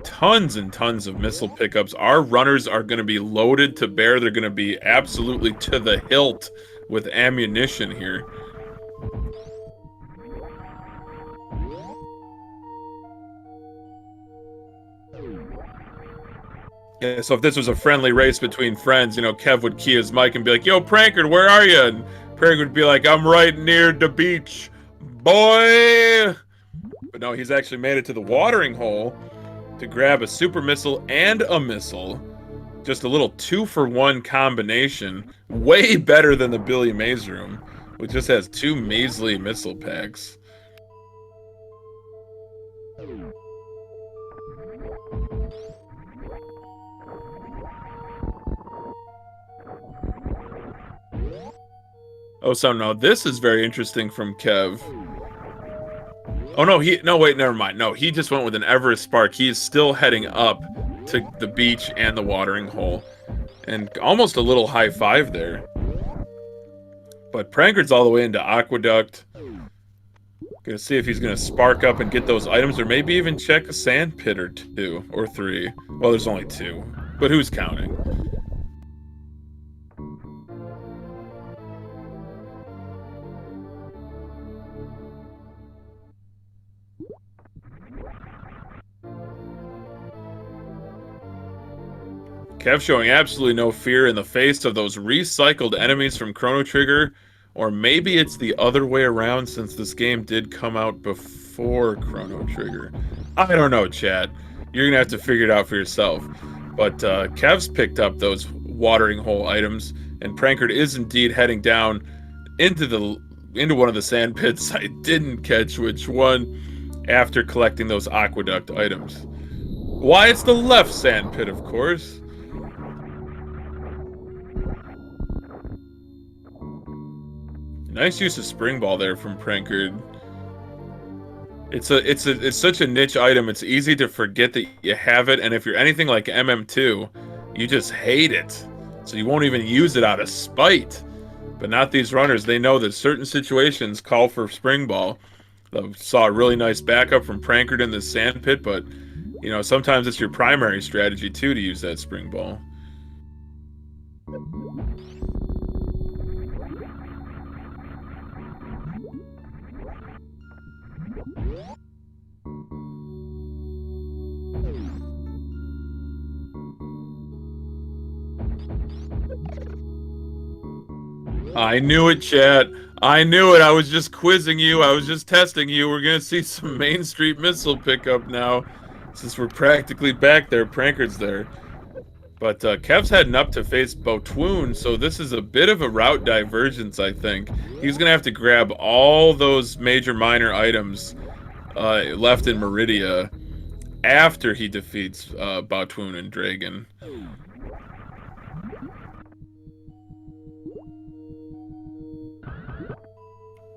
Tons and tons of missile pickups. Our runners are going to be loaded to bear. They're going to be absolutely to the hilt with ammunition here. Yeah, so if this was a friendly race between friends, you know, Kev would key his mic and be like, "Yo, Prankard, where are you?" And Prankard would be like, "I'm right near the beach, boy." But no, he's actually made it to the watering hole to grab a super missile and a missile. Just a little 2-for-1 combination. Way better than the Billy Mays room, which just has 2 measly missile packs. Oh, so no, this is very interesting from Kev. Oh no, wait, never mind. No, he just went with an Everest Spark. He is still heading up to the beach and the watering hole. And almost a little high five there. But Prankard's all the way into Aqueduct. Gonna see if he's gonna spark up and get those items, or maybe even check a sand pit or 2 or 3. Well, there's only 2, but who's counting? Kev showing absolutely no fear in the face of those recycled enemies from Chrono Trigger. Or maybe it's the other way around since this game did come out before Chrono Trigger. I don't know, chat. You're going to have to figure it out for yourself. But Kev's picked up those watering hole items, and Prankard is indeed heading down into one of the sand pits. I didn't catch which one after collecting those aqueduct items. Why, it's the left sand pit, of course. Nice use of spring ball there from Prankard. It's such a niche item. It's easy to forget that you have it, and if you're anything like MM2, you just hate it. So you won't even use it out of spite. But not these runners. They know that certain situations call for spring ball. I saw a really nice backup from Prankard in the sand pit, but you know, sometimes it's your primary strategy too to use that spring ball. I knew it, chat. I knew it. I was just quizzing you. I was just testing you. We're going to see some Main Street missile pickup now. Since we're practically back there. Prankard's there. But Kev's heading up to face Phantoon, so this is a bit of a route divergence, I think. He's going to have to grab all those major minor items left in Meridia after he defeats Phantoon and Draygon.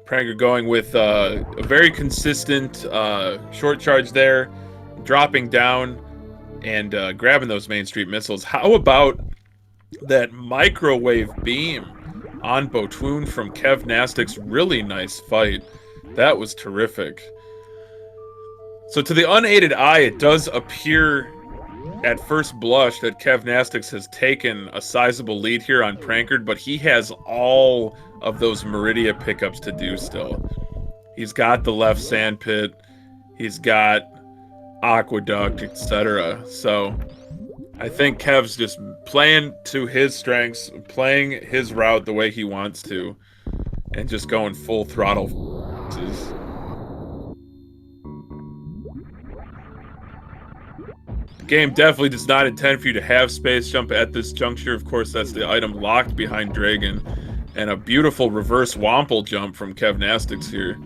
Prankard going with a very consistent short charge there, dropping down and grabbing those Main Street missiles. How about that microwave beam on Phantoon from Kevnastics? Really nice fight. That was terrific. So to the unaided eye, it does appear at first blush that Kevnastics has taken a sizable lead here on Prankard, but he has all of those Meridia pickups to do still. He's got the left sand pit, he's got aqueduct, etc. So I think Kev's just playing to his strengths, playing his route the way he wants to, and just going full throttle. The game definitely does not intend for you to have space jump at this juncture. Of course, that's the item locked behind Draygon. And a beautiful reverse Wample jump from Kevnastics here.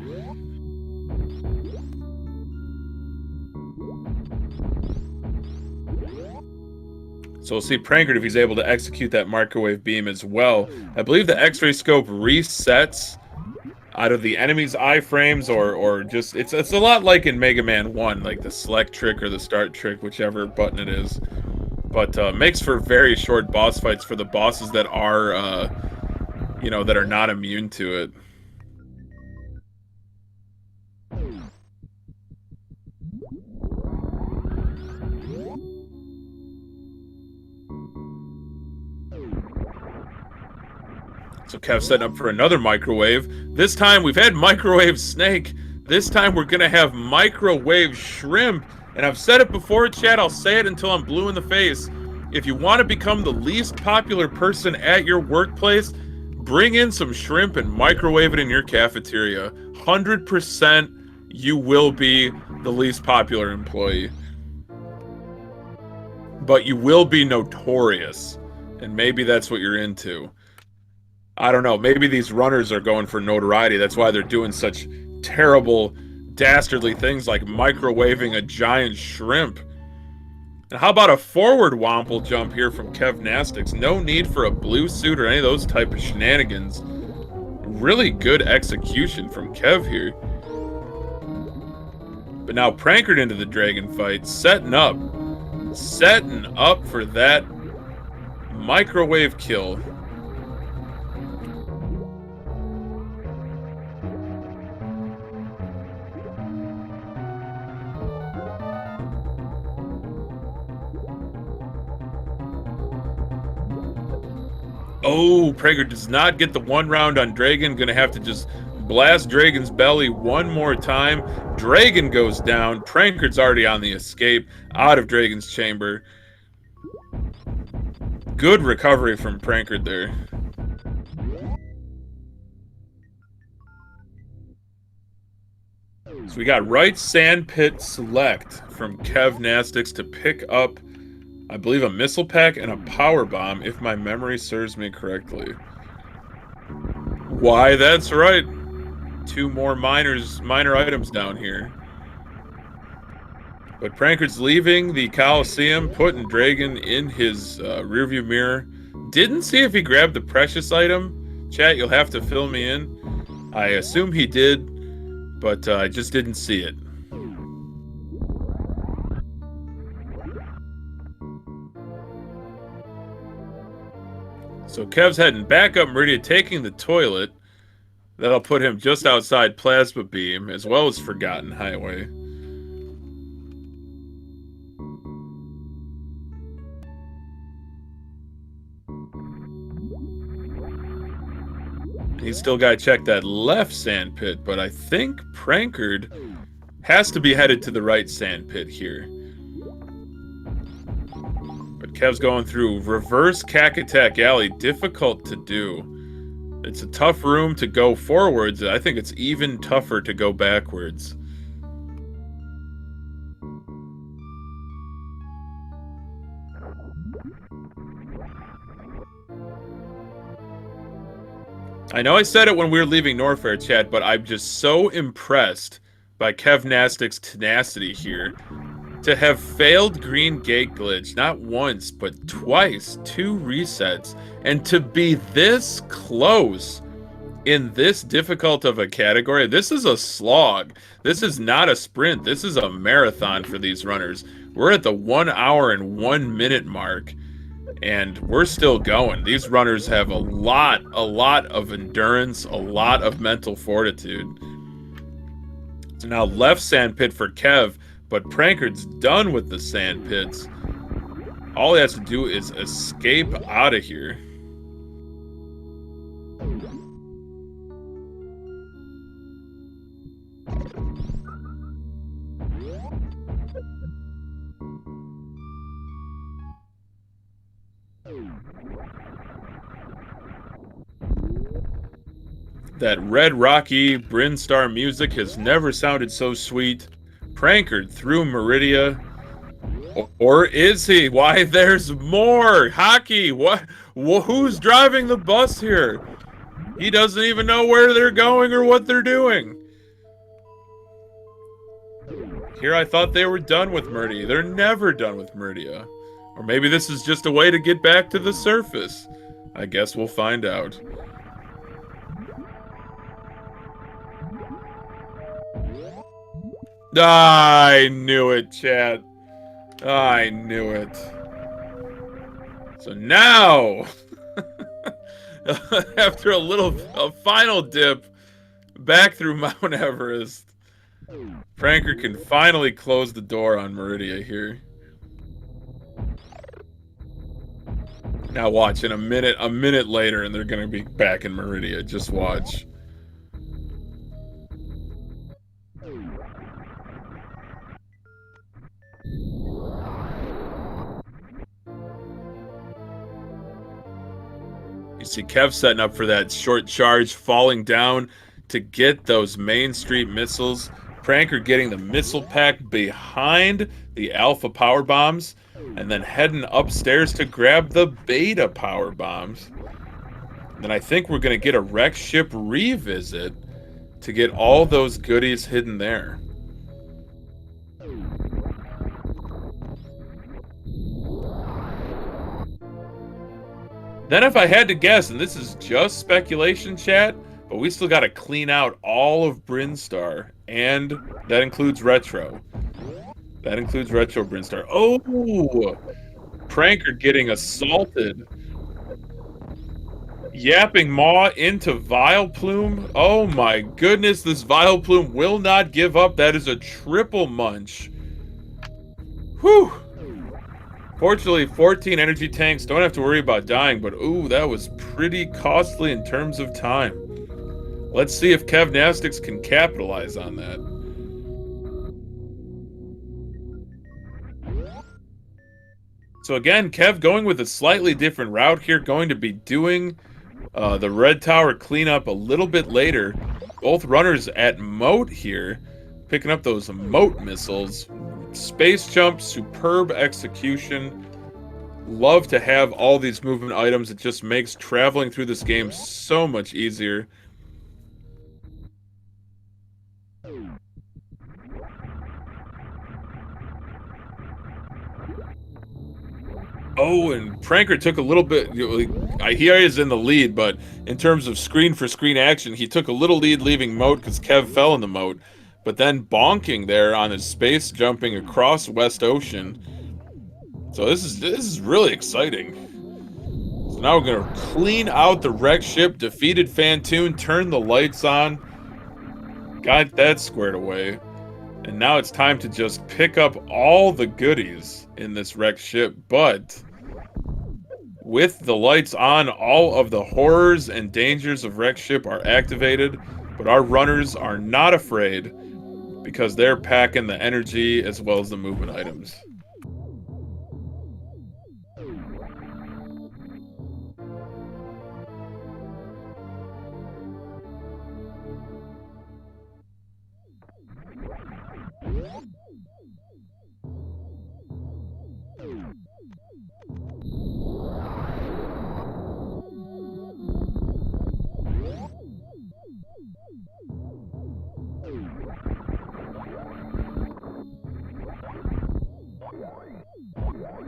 So we'll see Prankard if he's able to execute that microwave beam as well. I believe the X-ray scope resets out of the enemy's iframes, or just it's a lot like in Mega Man 1, like the select trick or the start trick, whichever button it is. But makes for very short boss fights for the bosses that are you know, that are not immune to it. So Kev's setting up for another microwave. This time we've had microwave snake. This time we're gonna have microwave shrimp. And I've said it before, chat, I'll say it until I'm blue in the face. If you want to become the least popular person at your workplace, bring in some shrimp and microwave it in your cafeteria. 100% you will be the least popular employee. But you will be notorious. And maybe that's what you're into. I don't know. Maybe these runners are going for notoriety. That's why they're doing such terrible, dastardly things like microwaving a giant shrimp. And how about a forward Wample jump here from Kevnastics? No need for a blue suit or any of those type of shenanigans. Really good execution from Kev here. But now Prankard into the Draygon fight, setting up for that microwave kill. Oh, Prankard does not get the one round on Draygon. Gonna have to just blast Draygon's belly one more time. Draygon goes down. Prankard's already on the escape out of Draygon's chamber. Good recovery from Prankard there. So we got right sandpit select from Kevnastics to pick up, I believe, a missile pack and a power bomb, if my memory serves me correctly. Why, that's right. 2 more minor items down here. But Prankard's leaving the Coliseum, putting Draygon in his rearview mirror. Didn't see if he grabbed the precious item. Chat, you'll have to fill me in. I assume he did, but I just didn't see it. So Kev's heading back up Meridia, taking the toilet. That'll put him just outside Plasma Beam, as well as Forgotten Highway. He's still got to check that left sand pit, but I think Prankard has to be headed to the right sand pit here. But Kev's going through reverse Cat-Ext alley, difficult to do. It's a tough room to go forwards. I think it's even tougher to go backwards. I know I said it when we were leaving Norfair, chat, but I'm just so impressed by Kevnastics' tenacity here. To have failed Green Gate Glitch, not once, but twice, 2 resets, and to be this close in this difficult of a category. This is a slog. This is not a sprint. This is a marathon for these runners. We're at the 1 hour and 1 minute mark, and we're still going. These runners have a lot of endurance, a lot of mental fortitude. So now left sand pit for Kev, but Prankard's done with the sand pits. All he has to do is escape out of here. That Red Rocky Brinstar music has never sounded so sweet. Prankard through Meridia. Or is he? Why, there's more! Hockey! What? Who's driving the bus here? He doesn't even know where they're going or what they're doing. Here I thought they were done with Meridia. They're never done with Meridia. Or maybe this is just a way to get back to the surface. I guess we'll find out. I knew it, chat. I knew it. So now, after a final dip back through Mount Everest, Prankard can finally close the door on Meridia here. Now watch, in a minute later, and they're gonna be back in Meridia. Just watch. You see Kev setting up for that short charge, falling down to get those Main Street missiles. Prankard getting the missile pack behind the Alpha power bombs, and then heading upstairs to grab the Beta power bombs. Then I think we're going to get a wreck ship revisit to get all those goodies hidden there. Then if I had to guess, and this is just speculation, chat, but we still got to clean out all of Brinstar, and that includes Retro. That includes Retro Brinstar. Oh! Prankard getting assaulted. Yapping Maw into Vileplume. Oh my goodness, this Vileplume will not give up. That is a triple munch. Whew! Fortunately, 14 energy tanks. Don't have to worry about dying, but ooh, that was pretty costly in terms of time. Let's see if Kevnastics can capitalize on that. So again, Kev going with a slightly different route here, going to be doing the red tower cleanup a little bit later. Both runners at moat here, picking up those moat missiles. Space jump, superb execution. Love to have all these movement items. It just makes traveling through this game so much easier. Oh, and Prankard took a little bit. He is in the lead, but in terms of screen-for-screen action, he took a little lead leaving moat because Kev fell in the moat. But then bonking there on his space jumping across West Ocean. So this is really exciting. So now we're gonna clean out the wrecked ship, defeated Phantoon, turn the lights on, got that squared away. And now it's time to just pick up all the goodies in this wrecked ship, but with the lights on, all of the horrors and dangers of wrecked ship are activated, but our runners are not afraid because they're packing the energy as well as the movement items.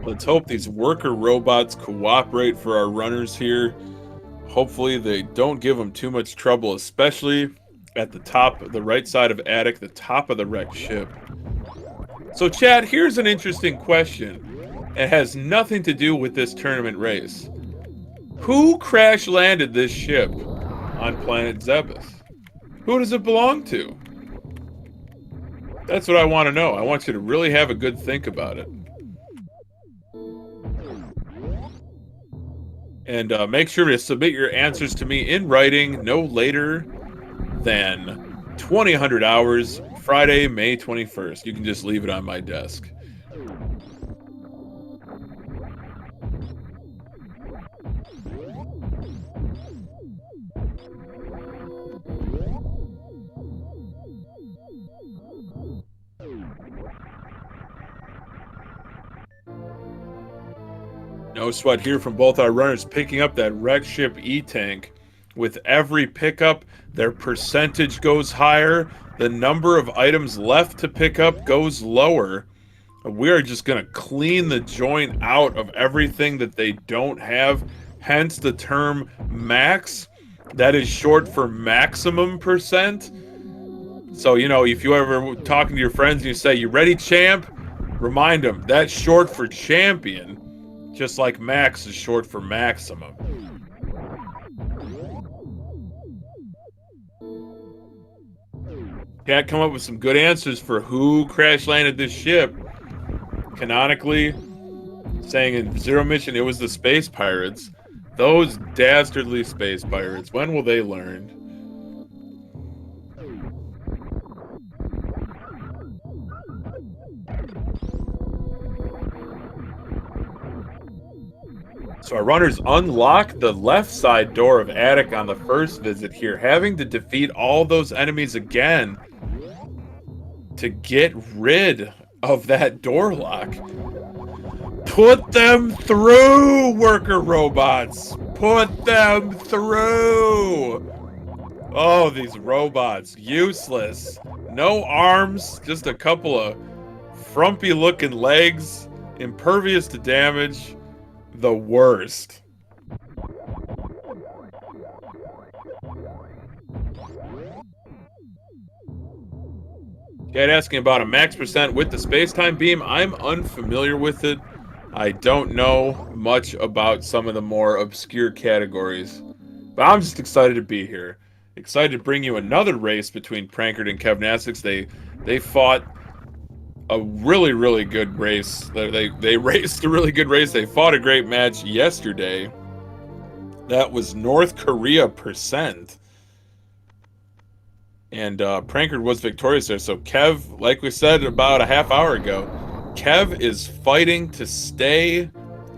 Let's hope these worker robots cooperate for our runners here. Hopefully they don't give them too much trouble, especially at the top, the right side of attic, the top of the wrecked ship. So Chad, here's an interesting question. It has nothing to do with this tournament race. Who crash landed this ship on planet Zebes? Who does it belong to? That's what I want to know. I want you to really have a good think about it. And make sure to submit your answers to me in writing no later than 2000 hours, Friday, May 21st. You can just leave it on my desk. No sweat here from both our runners, picking up that wrecked ship E-Tank. With every pickup, their percentage goes higher. The number of items left to pick up goes lower. We are just going to clean the joint out of everything that they don't have. Hence the term max. That is short for maximum percent. So, you know, if you ever talking to your friends and you say, "You ready, champ?" Remind them, that's short for champion. Just like max is short for maximum. Cat come up with some good answers for who crash landed this ship. Canonically, saying in Zero Mission it was the space pirates. Those dastardly space pirates. When will they learn? So our runners unlock the left side door of attic on the first visit here, having to defeat all those enemies again to get rid of that door lock. Put them through, worker robots! Put them through! Oh, these robots. Useless. No arms, just a couple of frumpy looking legs, impervious to damage. The worst. Cat asking about a max percent with the space-time beam. I'm unfamiliar with it. I don't know much about some of the more obscure categories. But I'm just excited to be here. Excited to bring you another race between Prankard and Kevnastics. They fought a really, really good race. They raced a really good race. They fought a great match yesterday. That was North Korea %. And Prankard was victorious there. So Kev, like we said about a half hour ago, Kev is fighting to stay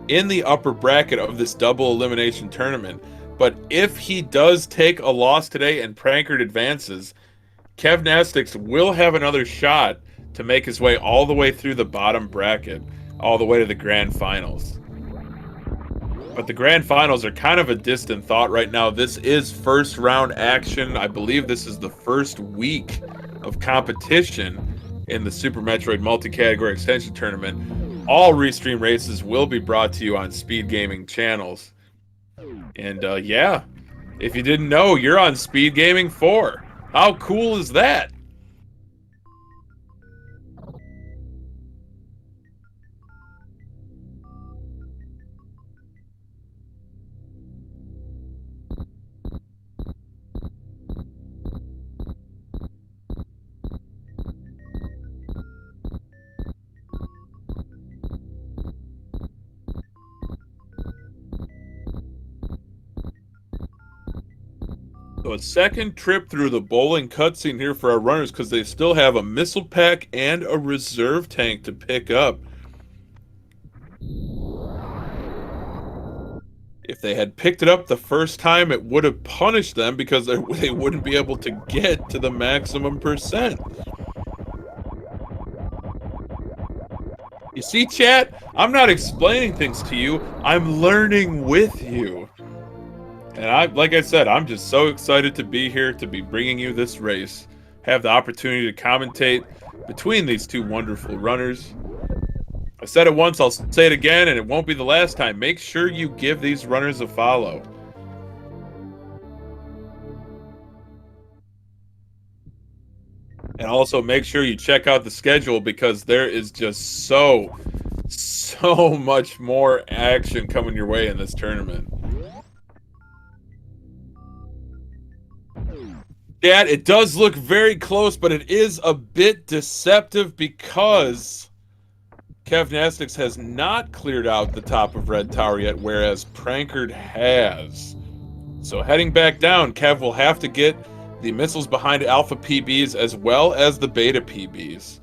in the upper bracket of this double elimination tournament. But if he does take a loss today and Prankard advances, Kevnastics will have another shot to make his way all the way through the bottom bracket, all the way to the grand finals. But the grand finals are kind of a distant thought right now. This is first round action. I believe this is the first week of competition in the Super Metroid multi-category extension tournament. All Restream races will be brought to you on SpeedGaming channels. And yeah, if you didn't know, you're on SpeedGaming 4. How cool is that? So a second trip through the bowling cutscene here for our runners because they still have a missile pack and a reserve tank to pick up. If they had picked it up the first time, it would have punished them because they wouldn't be able to get to the maximum percent. You see, chat? I'm not explaining things to you. I'm learning with you. And like I said, I'm just so excited to be here, to be bringing you this race. Have the opportunity to commentate between these two wonderful runners. I said it once, I'll say it again, and it won't be the last time. Make sure you give these runners a follow. And also make sure you check out the schedule because there is just so much more action coming your way in this tournament. Yeah, it does look very close, but it is a bit deceptive because Kevnastics has not cleared out the top of Red Tower yet, whereas Prankard has. So heading back down, Kev will have to get the missiles behind Alpha PBs as well as the Beta PBs.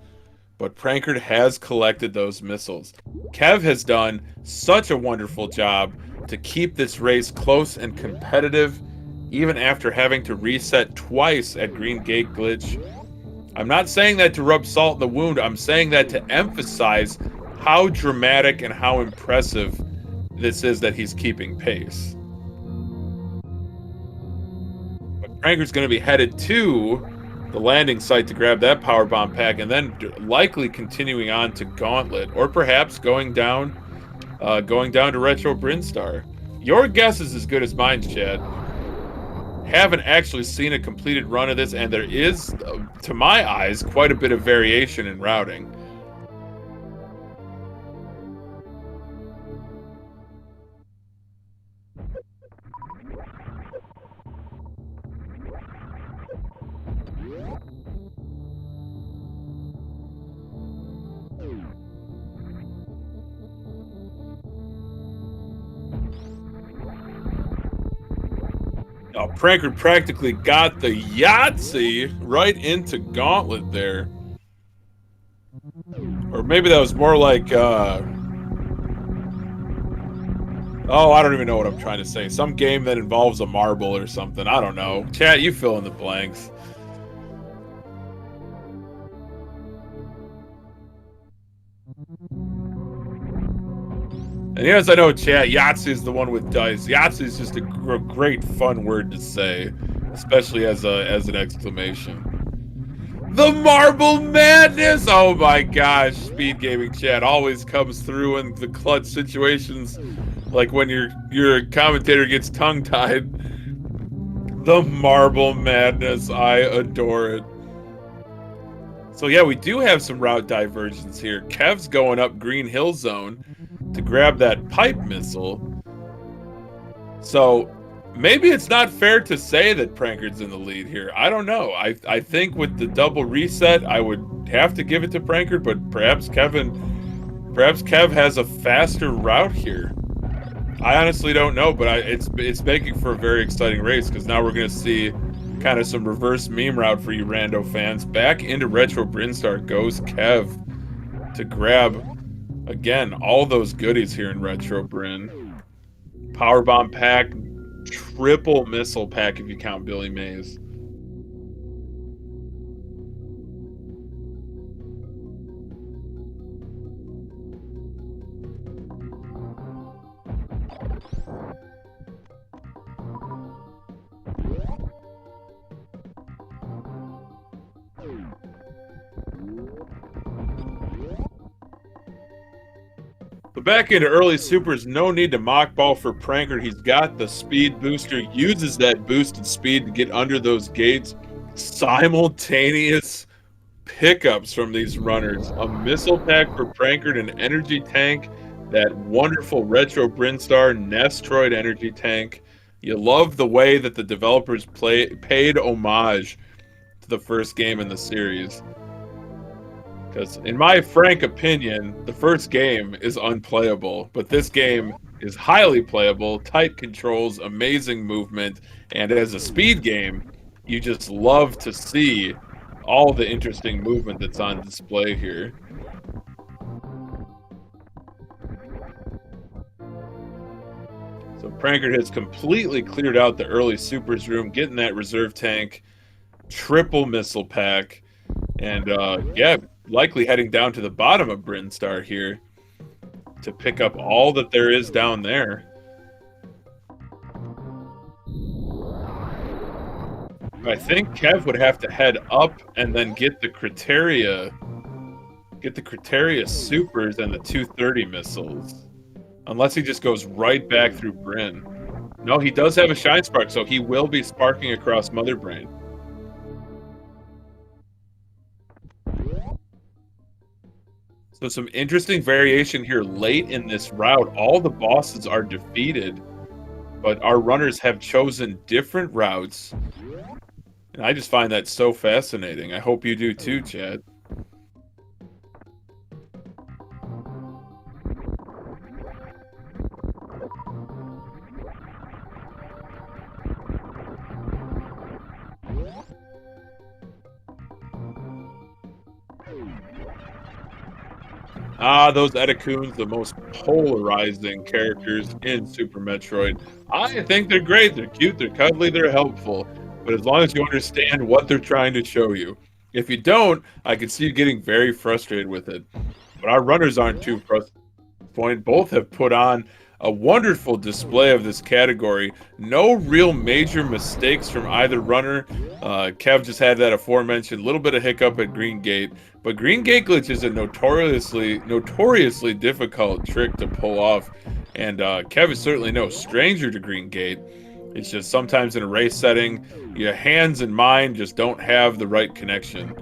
But Prankard has collected those missiles. Kev has done such a wonderful job to keep this race close and competitive, even after having to reset twice at Green Gate Glitch. I'm not saying that to rub salt in the wound, I'm saying that to emphasize how dramatic and how impressive this is that he's keeping pace. But Prankard's going to be headed to the landing site to grab that power bomb pack, and then likely continuing on to Gauntlet, or perhaps going down to Retro Brinstar. Your guess is as good as mine, Chad. Haven't actually seen a completed run of this, and there is, to my eyes, quite a bit of variation in routing. Oh, Prankard practically got the Yahtzee right into Gauntlet there. Or maybe that was more like, oh, I don't even know what I'm trying to say. Some game that involves a marble or something. I don't know. Chat, you fill in the blanks. And yes, I know, chat, Yahtzee is the one with dice. Yahtzee is just a great, fun word to say, especially as an exclamation. The Marble Madness! Oh my gosh, SpeedGaming chat always comes through in the clutch situations, like when your commentator gets tongue-tied. The Marble Madness, I adore it. So yeah, we do have some route divergence here. Kev's going up Green Hill Zone to grab that pipe missile. So maybe it's not fair to say that Prankard's in the lead here. I don't know. I think with the double reset, I would have to give it to Prankard, but perhaps Kev has a faster route here. I honestly don't know, but it's making for a very exciting race because now we're going to see kind of some reverse meme route for you rando fans. Back into Retro Brinstar goes Kev to grab Again, all those goodies here in Retro Bryn. Power Bomb pack, triple missile pack if you count Billy Mays. But back into early supers, no need to mock ball for Prankard. He's got the speed booster, uses that boosted speed to get under those gates. Simultaneous pickups from these runners. A missile pack for Prankard, an energy tank, that wonderful retro Brinstar Nestroid energy tank. You love the way that the developers paid homage to the first game in the series. Because, in my frank opinion, the first game is unplayable, but this game is highly playable, tight controls, amazing movement, and as a speed game, you just love to see all the interesting movement that's on display here. So Prankard has completely cleared out the early supers room, getting that reserve tank, triple missile pack, and yeah, likely heading down to the bottom of Brinstar here to pick up all that there is down there. I think Kev would have to head up and then get the Criteria supers and the 230 missiles. Unless he just goes right back through Bryn. No, he does have a Shine Spark, so he will be sparking across Mother Brain. So some interesting variation here late in this route. All the bosses are defeated, but our runners have chosen different routes. And I just find that so fascinating. I hope you do too, Chad. Ah, those Edacoons, the most polarizing characters in Super Metroid. I think they're great. They're cute, they're cuddly, they're helpful. But as long as you understand what they're trying to show you. If you don't, I can see you getting very frustrated with it. But our runners aren't too frustrated. Both have put on a wonderful display of this category. No real major mistakes from either runner. Kev just had that aforementioned little bit of hiccup at Green Gate, but Green Gate glitch is a notoriously difficult trick to pull off, and Kev is certainly no stranger to Green Gate. It's just sometimes in a race setting, your hands and mind just don't have the right connection.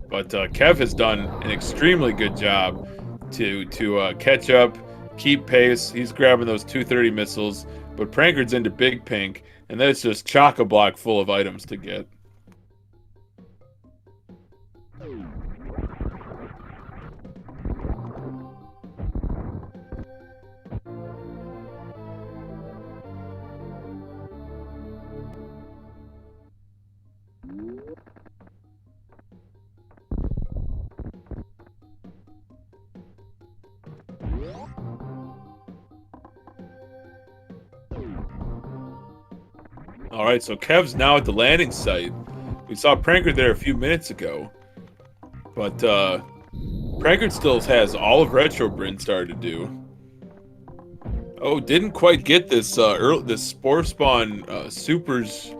But Kev has done an extremely good job to catch up, keep pace. He's grabbing those 230 missiles, but Prankard's into Big Pink, and then it's just chock-a-block full of items to get. All right, so Kev's now at the landing site. We saw Prankard there a few minutes ago, but Prankard still has all of Retro Brinstar to do. Oh, didn't quite get this this Spore Spawn Supers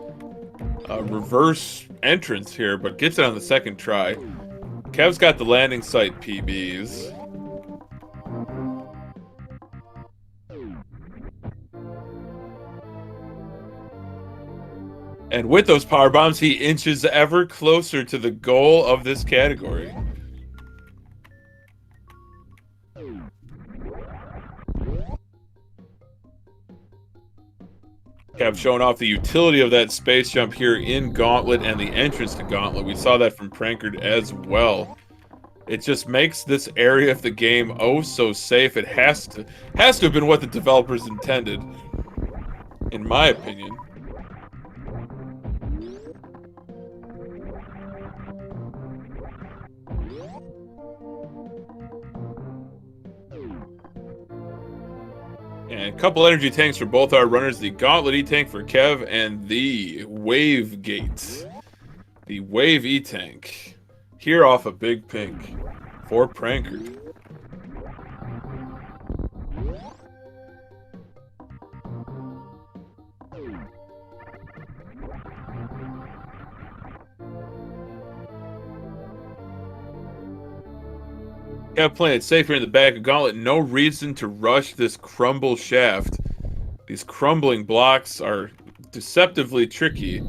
reverse entrance here, but gets it on the second try. Kev's got the landing site PBs. And with those power bombs, he inches ever closer to the goal of this category. Kev showing off the utility of that space jump here in Gauntlet and the entrance to Gauntlet. We saw that from Prankard as well. It just makes this area of the game oh so safe. It has to have been what the developers intended, in my opinion. And a couple energy tanks for both our runners. The Gauntlet E-Tank for Kev and the Wave Gate. The Wave E-Tank. Here off a big pink for Prankard. Kev playing it safe here in the back of Gauntlet. No reason to rush this crumble shaft. These crumbling blocks are deceptively tricky.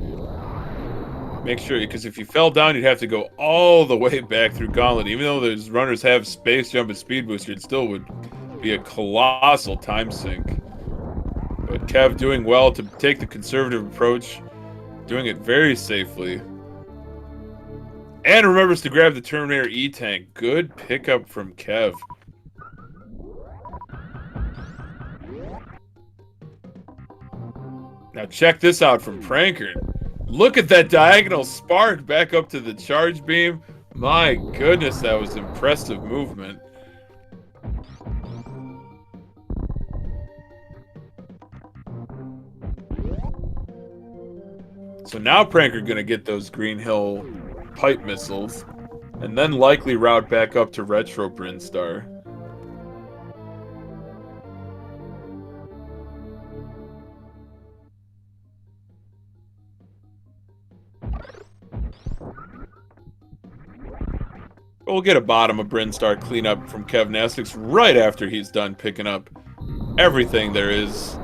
Make sure, because if you fell down, you'd have to go all the way back through Gauntlet. Even though those runners have space jump and speed booster, it still would be a colossal time sink. But Kev doing well to take the conservative approach, doing it very safely. And remembers to grab the Terminator E-Tank. Good pickup from Kev. Now check this out from Prankard. Look at that diagonal spark back up to the charge beam. My goodness, that was impressive movement. So now Prankard gonna get those Green Hill pipe missiles, and then likely route back up to Retro Brinstar. We'll get a bottom of Brinstar cleanup from Kevnastics right after he's done picking up everything there is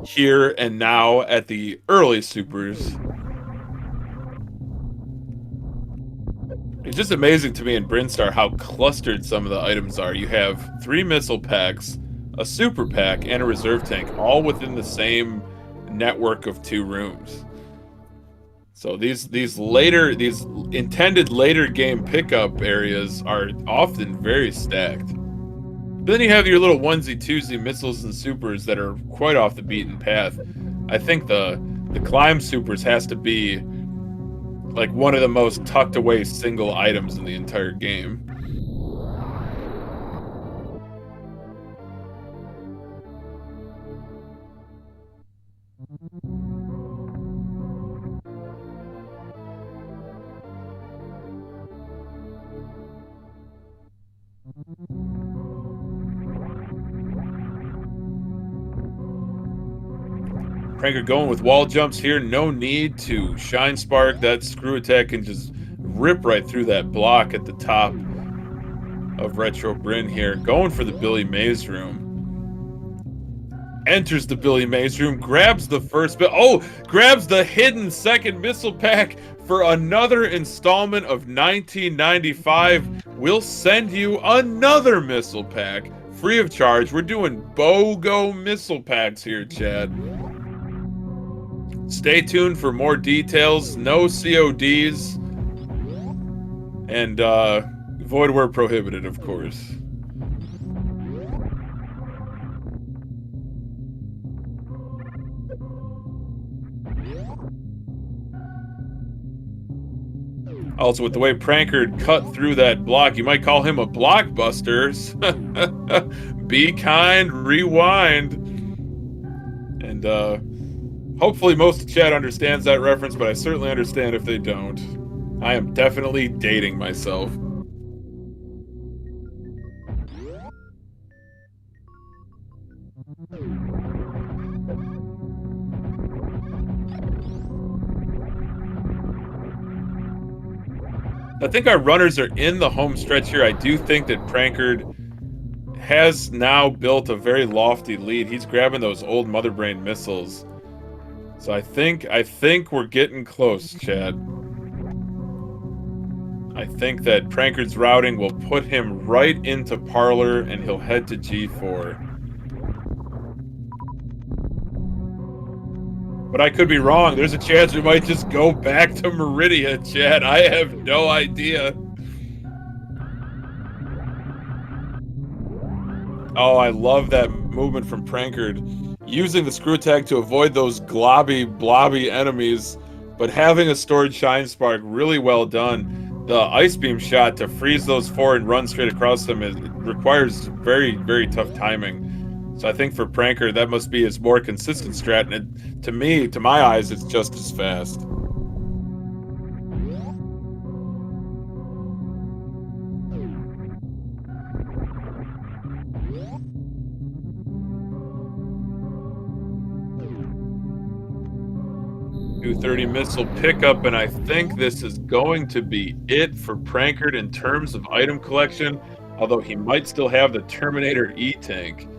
here and now at the early supers. It's just amazing to me in Brinstar how clustered some of the items are. You have 3 missile packs, a super pack, and a reserve tank, all within the same network of 2 rooms. So these intended later game pickup areas are often very stacked. But then you have your little onesie twosie missiles and supers that are quite off the beaten path. I think the climb supers has to be like one of the most tucked away single items in the entire game. Prankard going with wall jumps here. No need to Shine Spark. That screw attack can just rip right through that block at the top of Retro Bryn here. Going for the Billy Mays room. Enters the Billy Mays room. Grabs the first... grabs the hidden second missile pack for another installment of 1995. We'll send you another missile pack free of charge. We're doing BOGO missile packs here, Chad. Stay tuned for more details. No CODs. And, void where prohibited, of course. Also, with the way Prankard cut through that block, you might call him a blockbuster. Be kind, rewind. And, hopefully most of chat understands that reference, but I certainly understand if they don't. I am definitely dating myself. I think our runners are in the home stretch here. I do think that Prankard has now built a very lofty lead. He's grabbing those old Mother Brain missiles. So I think we're getting close, Chad. I think that Prankard's routing will put him right into Parlor, and he'll head to G4. But I could be wrong. There's a chance we might just go back to Meridia, Chad. I have no idea. Oh, I love that movement from Prankard. Using the screw attack to avoid those blobby enemies, but having a stored Shine Spark, really well done. The Ice Beam shot to freeze those 4 and run straight across them, it requires very, very tough timing. So I think for Pranker, that must be his more consistent strat, and to me, to my eyes, it's just as fast. .230 missile pickup, and I think this is going to be it for Prankard in terms of item collection, although he might still have the Terminator E-Tank.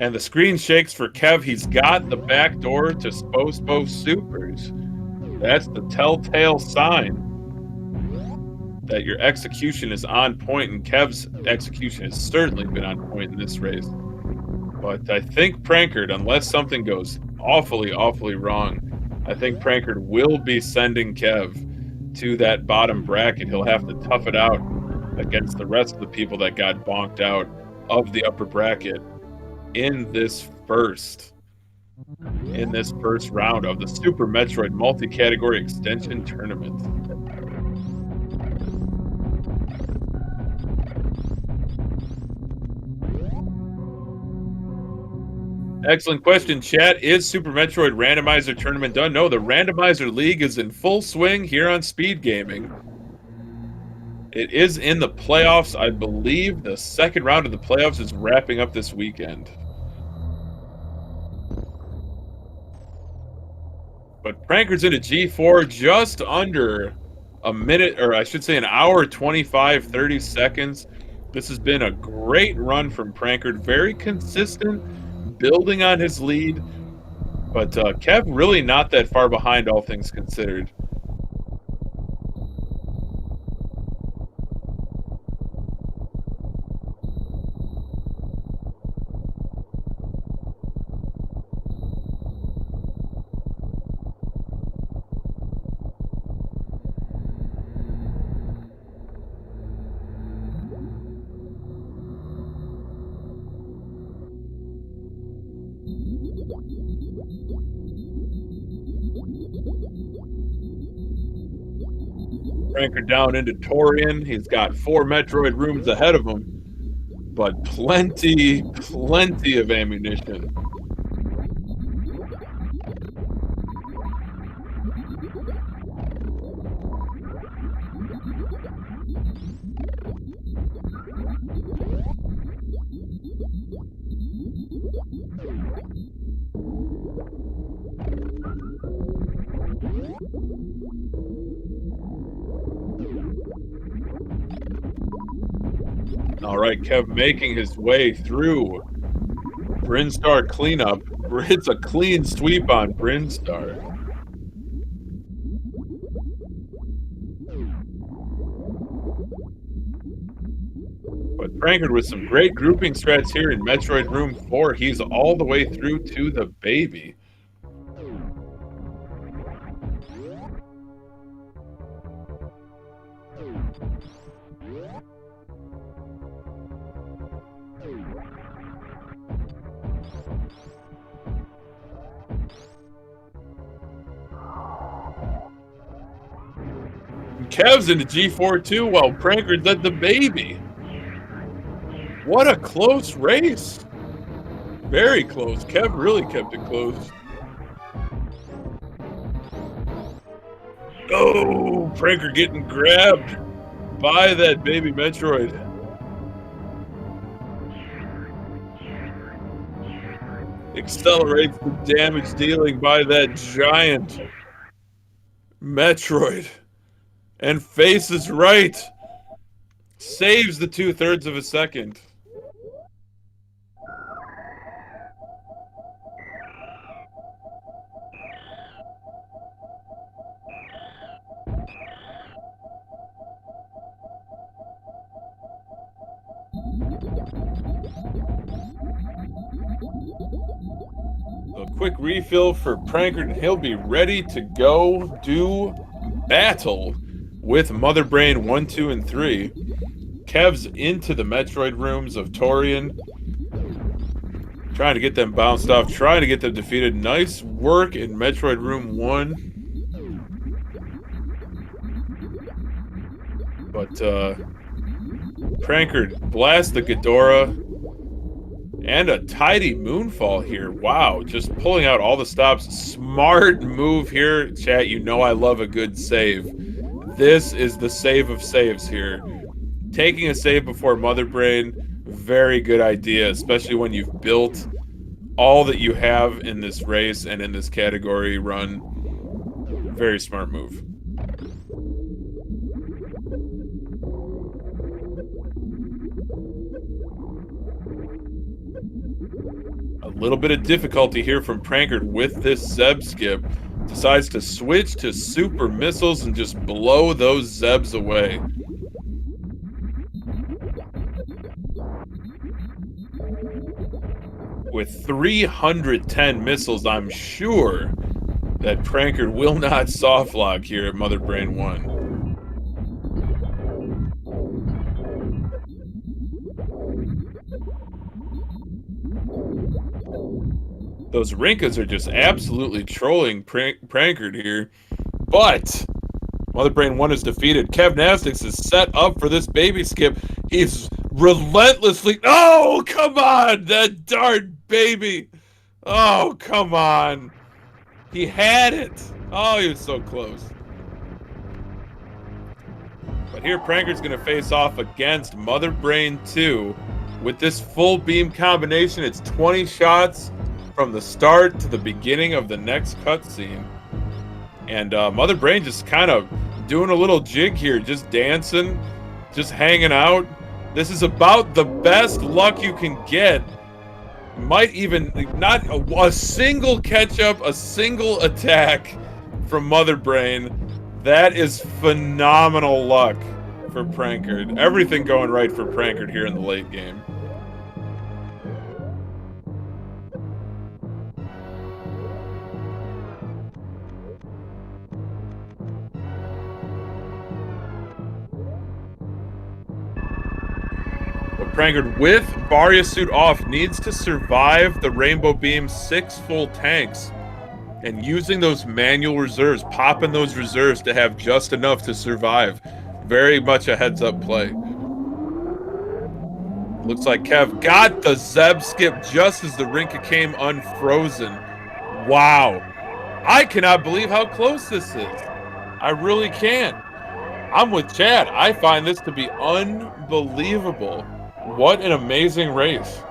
And the screen shakes for Kev. He's got the back door to Spo Supers. That's the telltale sign that your execution is on point, and Kev's execution has certainly been on point in this race. But I think Prankard, unless something goes awfully, awfully wrong, I think Prankard will be sending Kev to that bottom bracket. He'll have to tough it out against the rest of the people that got bonked out of the upper bracket in this first round of the Super Metroid multi-category extension tournament. Excellent question, chat. Is Super Metroid Randomizer Tournament done? No, the Randomizer League is in full swing here on SpeedGaming. It is in the playoffs. I believe the second round of the playoffs is wrapping up this weekend. But Prankard's into G4 just under a minute, or I should say an hour, 25, 30 seconds. This has been a great run from Prankard. Very consistent, building on his lead. But Kev really not that far behind, all things considered. Prankard down into Torian. He's got 4 Metroid rooms ahead of him, but plenty of ammunition. All right, Kev making his way through Brinstar cleanup. It's a clean sweep on Brinstar. But Prankard with some great grouping strats here in Metroid Room 4. He's all the way through to the baby. Kev's into G4 too, while Prankard's at the baby. What a close race. Very close. Kev really kept it close. Oh, Prankard getting grabbed by that baby Metroid. Accelerates the damage dealing by that giant Metroid. And faces right. Saves the 2/3 of a second. A quick refill for Prankard, and he'll be ready to go do battle with Mother Brain 1, 2, and 3. Kev's into the Metroid rooms of Torian. Trying to get them bounced off, trying to get them defeated. Nice work in Metroid Room 1. But Prankard blasts the Ghidorah. And a tidy moonfall here. Wow, just pulling out all the stops. Smart move here. Chat, you know I love a good save. This is the save of saves here. Taking a save before Mother Brain, very good idea, especially when you've built all that you have in this race and in this category run. Very smart move. A little bit of difficulty here from Prankard with this Zeb skip. Decides to switch to super missiles and just blow those Zebs away. With 310 missiles, I'm sure that Prankard will not softlock here at Mother Brain 1. Those Rinkas are just absolutely trolling Prankard here. But Mother Brain 1 is defeated. Kevnastics is set up for this baby skip. He's relentlessly... Oh, come on! That darn baby! Oh, come on! He had it! Oh, he was so close. But here Prankard's going to face off against Mother Brain 2. With this full beam combination, it's 20 shots from the start to the beginning of the next cutscene. And Mother Brain just kind of doing a little jig here, just dancing, just hanging out. This is about the best luck you can get. Might even not a single catch up, a single attack from Mother Brain. That is phenomenal luck for Prankard. Everything going right for Prankard here in the late game. Prankard with Barya suit off needs to survive the Rainbow Beam 6 full tanks, and using those manual reserves, popping those reserves to have just enough to survive. Very much a heads up play. Looks like Kev got the Zeb skip just as the Rinka came unfrozen. Wow. I cannot believe how close this is. I really can't. I'm with Chad. I find this to be unbelievable. What an amazing race.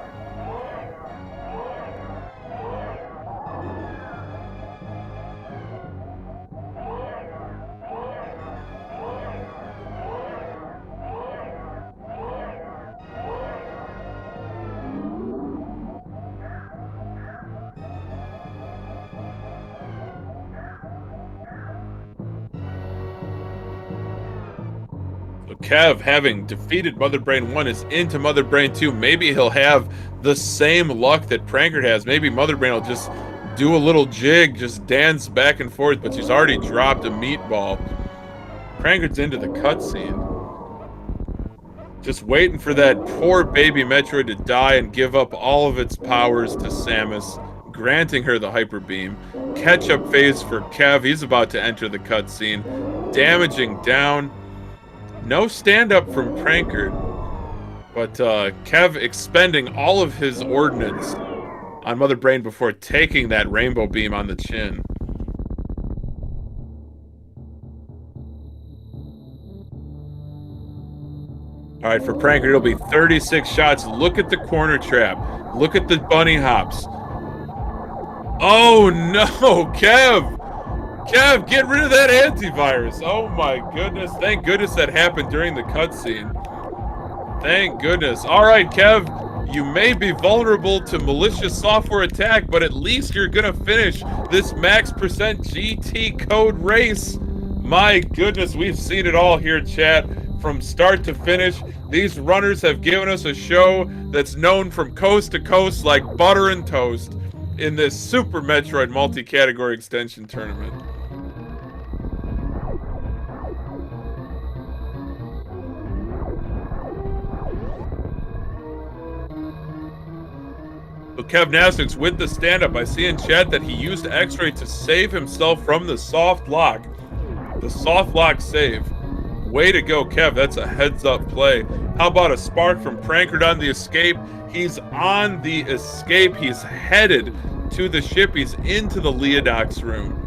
Kev, having defeated Mother Brain 1, is into Mother Brain 2. Maybe he'll have the same luck that Prankard has. Maybe Mother Brain will just do a little jig, just dance back and forth, but she's already dropped a meatball. Prankard's into the cutscene. Just waiting for that poor baby Metroid to die and give up all of its powers to Samus, granting her the Hyper Beam. Catch-up phase for Kev. He's about to enter the cutscene. Damaging down. No stand-up from Prankard, but Kev expending all of his ordnance on Mother Brain before taking that Rainbow Beam on the chin. All right, for Prankard, it'll be 36 shots. Look at the corner trap. Look at the bunny hops. Oh, no, Kev! Kev, get rid of that antivirus. Oh my goodness. Thank goodness that happened during the cutscene. Thank goodness. All right, Kev, you may be vulnerable to malicious software attack, but at least you're going to finish this max percent GT code race. My goodness, we've seen it all here, chat. From start to finish, these runners have given us a show that's known from coast to coast like butter and toast in this Super Metroid multi-category extension tournament. So Kevnastics with the stand-up. I see in chat that he used X-Ray to save himself from the soft lock. The soft lock save. Way to go, Kev. That's a heads-up play. How about a spark from Prankard on the escape? He's on the escape. He's headed to the ship. He's into the Leodox room.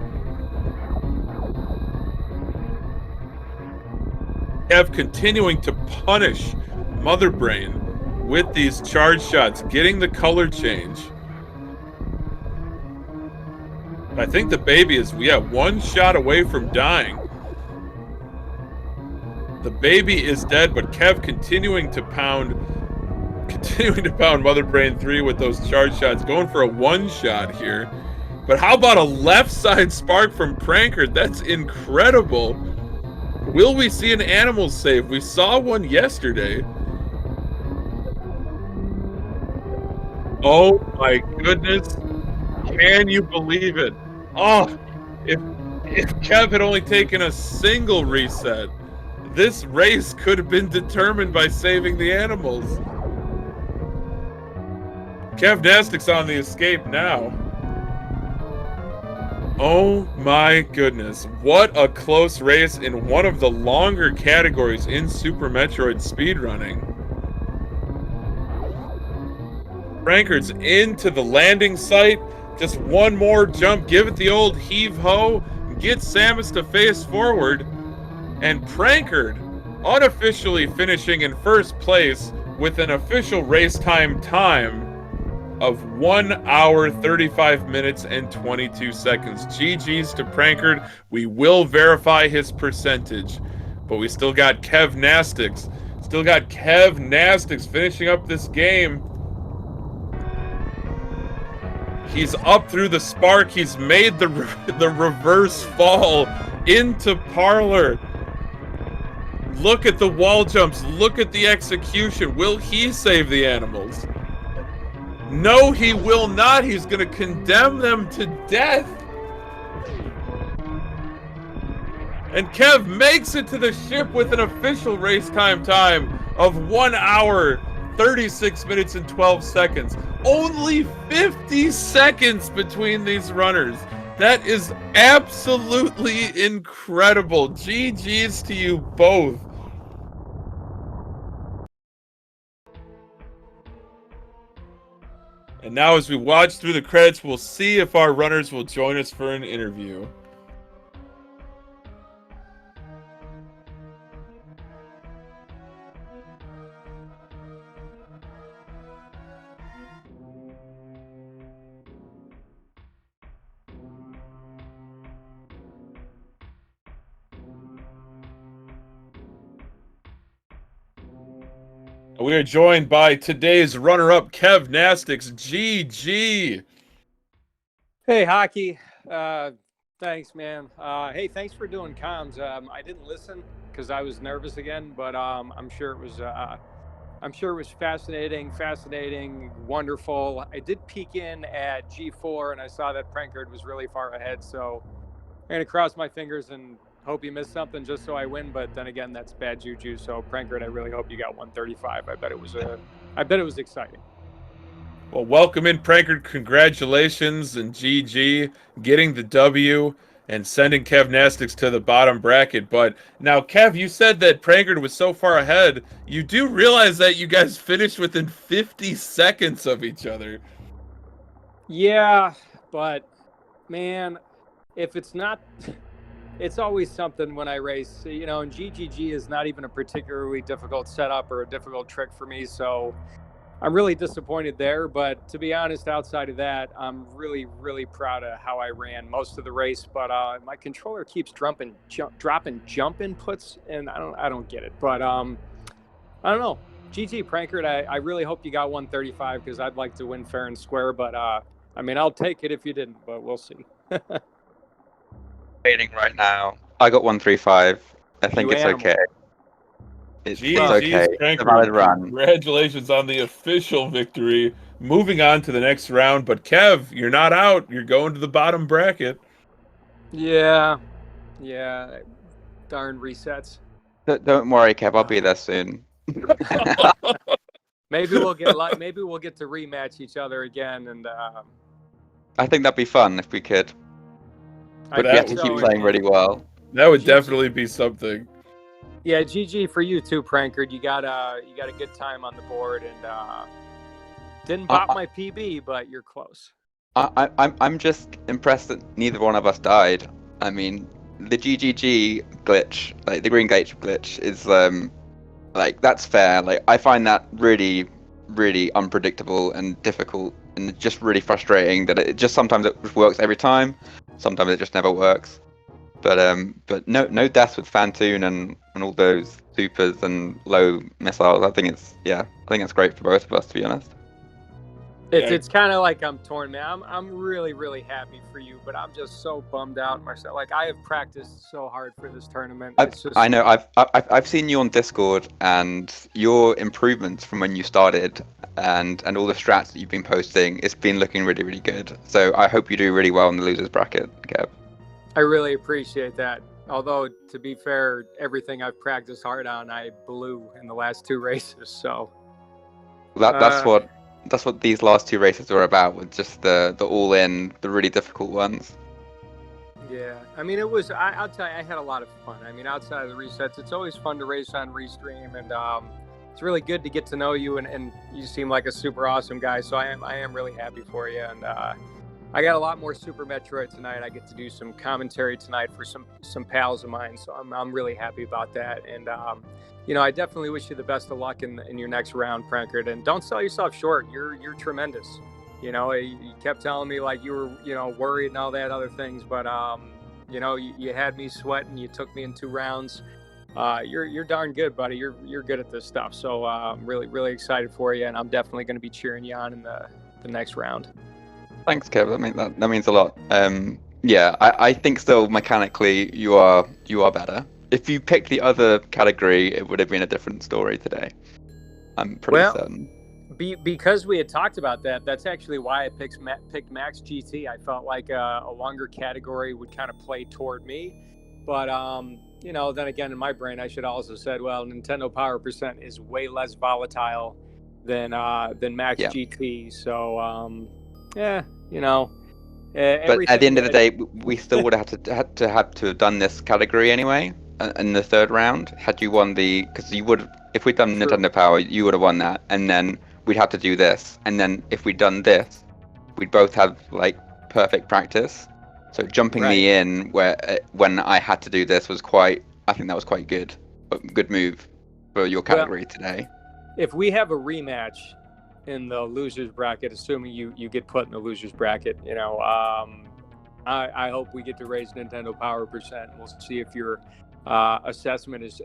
Kev continuing to punish Mother Brain with these charge shots, getting the color change. I think the baby is, one shot away from dying. The baby is dead, but Kev continuing to pound Mother Brain 3 with those charge shots, going for a one-shot here. But how about a left side spark from Prankard? That's incredible. Will we see an animal save? We saw one yesterday. Oh my goodness. Can you believe it? Oh, if Kev had only taken a single reset, this race could have been determined by saving the animals. Kevnastics on the escape now. Oh my goodness. What a close race in one of the longer categories in Super Metroid speedrunning. Prankard's into the landing site. Just one more jump. Give it the old heave-ho. Get Samus to face forward. And Prankard unofficially finishing in first place with an official race time of 1 hour, 35 minutes, and 22 seconds. GG's to Prankard. We will verify his percentage. But we still got Kevnastics. Still got Kevnastics finishing up this game. He's up through the spark. He's made the reverse fall into Parlor. Look at the wall jumps. Look at the execution. Will he save the animals? No, he will not. He's going to condemn them to death. And Kev makes it to the ship with an official race time of 1 hour, 36 minutes, and 12 seconds. Only 50 seconds between these runners. That is absolutely incredible. GG's to you both. And now as we watch through the credits, we'll see if our runners will join us for an interview. We are joined by today's runner-up, Kevnastics. GG. Hey, Hockey. Thanks, man. Hey, thanks for doing comms. I didn't listen because I was nervous again, but I'm sure it was fascinating, wonderful. I did peek in at G4 and I saw that Prankard was really far ahead, so I'm gonna cross my fingers and hope you missed something just so I win, but then again, that's bad juju. So Prankard, I really hope you got 135. I bet it was exciting. Well, welcome in, Prankard. Congratulations, and GG getting the W and sending Kevnastics to the bottom bracket. But now, Kev, you said that Prankard was so far ahead. You do realize that you guys finished within 50 seconds of each other. Yeah, but man, if it's not... It's always something when I race, and GGG is not even a particularly difficult setup or a difficult trick for me, so I'm really disappointed there. But to be honest, outside of that, I'm really, really proud of how I ran most of the race. But my controller keeps dropping jump inputs, and I don't get it. But I don't know. GG Prankard, I really hope you got 135 because I'd like to win fair and square. But I mean, I'll take it if you didn't, but we'll see. Waiting right now. I got 135. I think it's okay. It's okay. It's a valid run. Congratulations on the official victory. Moving on to the next round, but Kev, you're not out. You're going to the bottom bracket. Yeah. Darn resets. Don't worry, Kev. I'll be there soon. Maybe we'll get to rematch each other again, and I think that'd be fun if we could. But we have to keep playing really well. That would definitely be something. Yeah, GG for you too, Prankard. You got a good time on the board, and Didn't bop my PB, but you're close. I'm just impressed that neither one of us died. I mean, the GGG glitch, like the green gate glitch, is like that's fair. Like I find that really, really unpredictable and difficult, and just really frustrating that it just sometimes it works every time, sometimes it just never works. But no deaths with Phantoon and all those supers and low missiles. I think it's great for both of us, to be honest. It's kind of like I'm torn, man. I'm really, really happy for you, but I'm just so bummed out myself. Like I have practiced so hard for this tournament. I know. I've seen you on Discord and your improvements from when you started, and all the strats that you've been posting. It's been looking really, really good. So I hope you do really well in the losers bracket, Kev. I really appreciate that. Although, to be fair, everything I've practiced hard on, I blew in the last 2 races. So that's what these last 2 races were about, with just the all-in, the really difficult ones. Yeah, I mean, it was. I'll tell you, I had a lot of fun. I mean, outside of the resets, it's always fun to race on Restream, and it's really good to get to know you. And you seem like a super awesome guy. So I am really happy for you. And I got a lot more Super Metroid tonight. I get to do some commentary tonight for some pals of mine. So I'm really happy about that. And you know, I definitely wish you the best of luck in your next round, Prankard. And don't sell yourself short. You're tremendous. You know, you kept telling me like you were, you know, worried and all that other things, but you know, you had me sweating. You took me in 2 rounds. You're darn good, buddy. You're good at this stuff. So I'm really excited for you, and I'm definitely going to be cheering you on in the next round. Thanks, Kev. That means a lot. Yeah, I think still mechanically you are better. If you picked the other category, it would have been a different story today. I'm pretty certain. Because we had talked about that, that's actually why I picked Max GT. I felt like a longer category would kind of play toward me. But, you know, then again, in my brain, I should also said, well, Nintendo Power Percent is way less volatile than Max GT. So, yeah, you know. But at the end of the day, we still would have had to have done this category anyway in the 3rd round. Had you won because you would, if we'd done Nintendo Power, you would have won that, and then we'd have to do this, and then if we'd done this, we'd both have like perfect practice. So jumping me in when I had to do this was I think that was quite good, a good move for your category today. If we have a rematch in the losers bracket, assuming you get put in the losers bracket, you know, I hope we get to raise Nintendo Power Percent. We'll see if your assessment is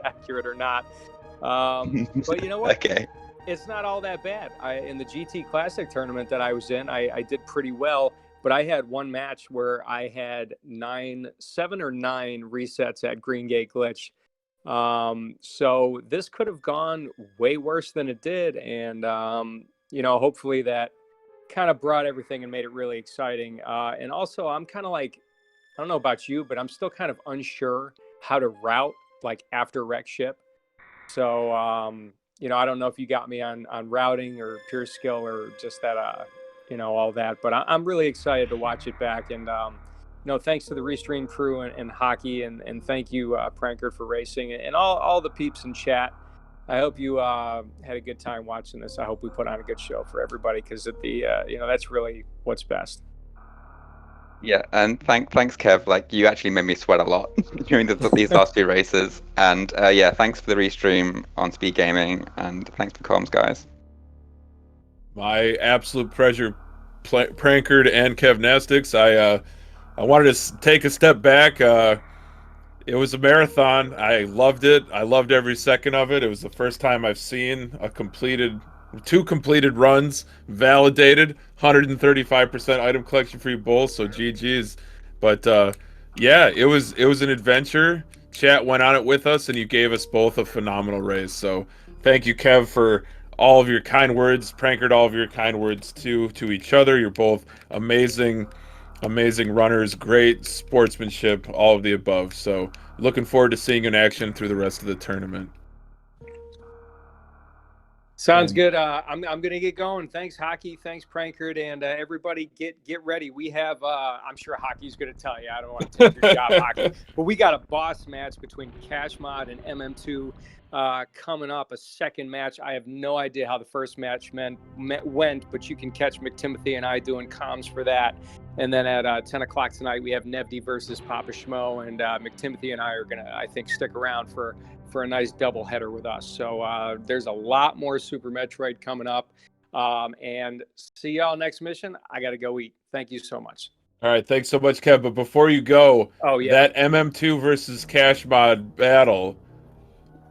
accurate or not. But you know what? Okay. It's not all that bad. In the GT Classic tournament that I was in, I did pretty well, but I had one match where I had 7 or 9 resets at Green Gate Glitch. So this could have gone way worse than it did. And, you know, hopefully that kind of brought everything and made it really exciting. And also I'm kind of like, I don't know about you, but I'm still kind of unsure how to route like after wreck ship. So, you know, I don't know if you got me on routing or pure skill or just that, you know, all that, but I'm really excited to watch it back. And, you know, thanks to the Restream crew and hockey, and thank you, Prankard, for racing, and all the peeps in chat. I hope you had a good time watching this. I hope we put on a good show for everybody, because at the you know, that's really what's best. Yeah, and thanks, Kev. Like, you actually made me sweat a lot during these last 2 races. And yeah, thanks for the restream on SpeedGaming, and thanks for comms, guys. My absolute pleasure, Prankard and Kevnastics. I wanted to take a step back. It was a marathon. I loved it. I loved every second of it. It was the first time I've seen 2 completed runs, validated, 135% item collection for you both, so GG's. But yeah, it was an adventure. Chat went on it with us, and you gave us both a phenomenal race. So thank you, Kev, for all of your kind words. Prankard, all of your kind words to each other. You're both amazing runners, great sportsmanship, all of the above. So looking forward to seeing you in action through the rest of the tournament. Sounds And good. I'm gonna get going. Thanks, Hockey. Thanks, Prankard, and everybody get ready. We have I'm sure Hockey's gonna tell you. I don't want to take your job, Hockey, but we got a boss match between Cash Mod and MM2 coming up. A second match. I have no idea how the first match went, but you can catch McTimothy and I doing comms for that. And then at 10 o'clock tonight, we have Nevdi versus Papa Schmo, and McTimothy and I are gonna, I think, stick around for a nice double header with us. So there's a lot more Super Metroid coming up. And see y'all next mission. I got to go eat. Thank you so much. all right, thanks so much, Kev. But before you go, Oh, yeah. that MM2 versus Cash Mod battle,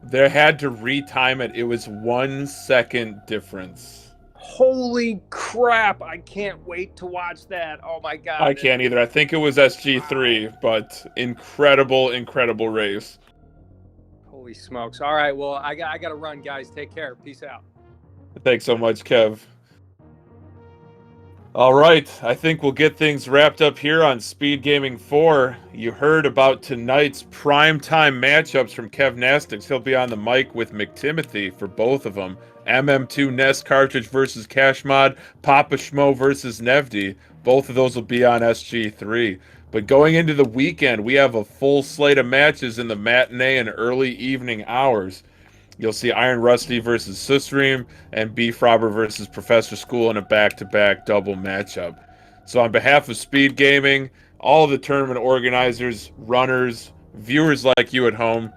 they had to retime it. It was 1 second difference. Holy crap. I can't wait to watch that. Oh, my God. I can't either. I think it was SG3, but incredible, incredible race. Holy smokes. All right. Well, I got to run, guys. Take care. Peace out. Thanks so much, Kev. All right, I think we'll get things wrapped up here on Speed Gaming 4. You heard about tonight's primetime matchups from Kevnastics. He'll be on the mic with McTimothy for both of them. MM2 NES cartridge versus Cash Mod, Papa Schmo versus Nevdi. Both of those will be on SG3. But going into the weekend, we have a full slate of matches in the matinee and early evening hours. You'll see Iron Rusty versus Susream and Beef Robber versus Professor School in a back-to-back double matchup. So on behalf of Speed Gaming, all of the tournament organizers, runners, viewers like you at home,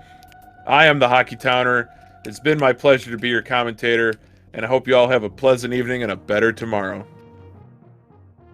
I am the Hockey Towner. It's been my pleasure to be your commentator, and I hope you all have a pleasant evening and a better tomorrow.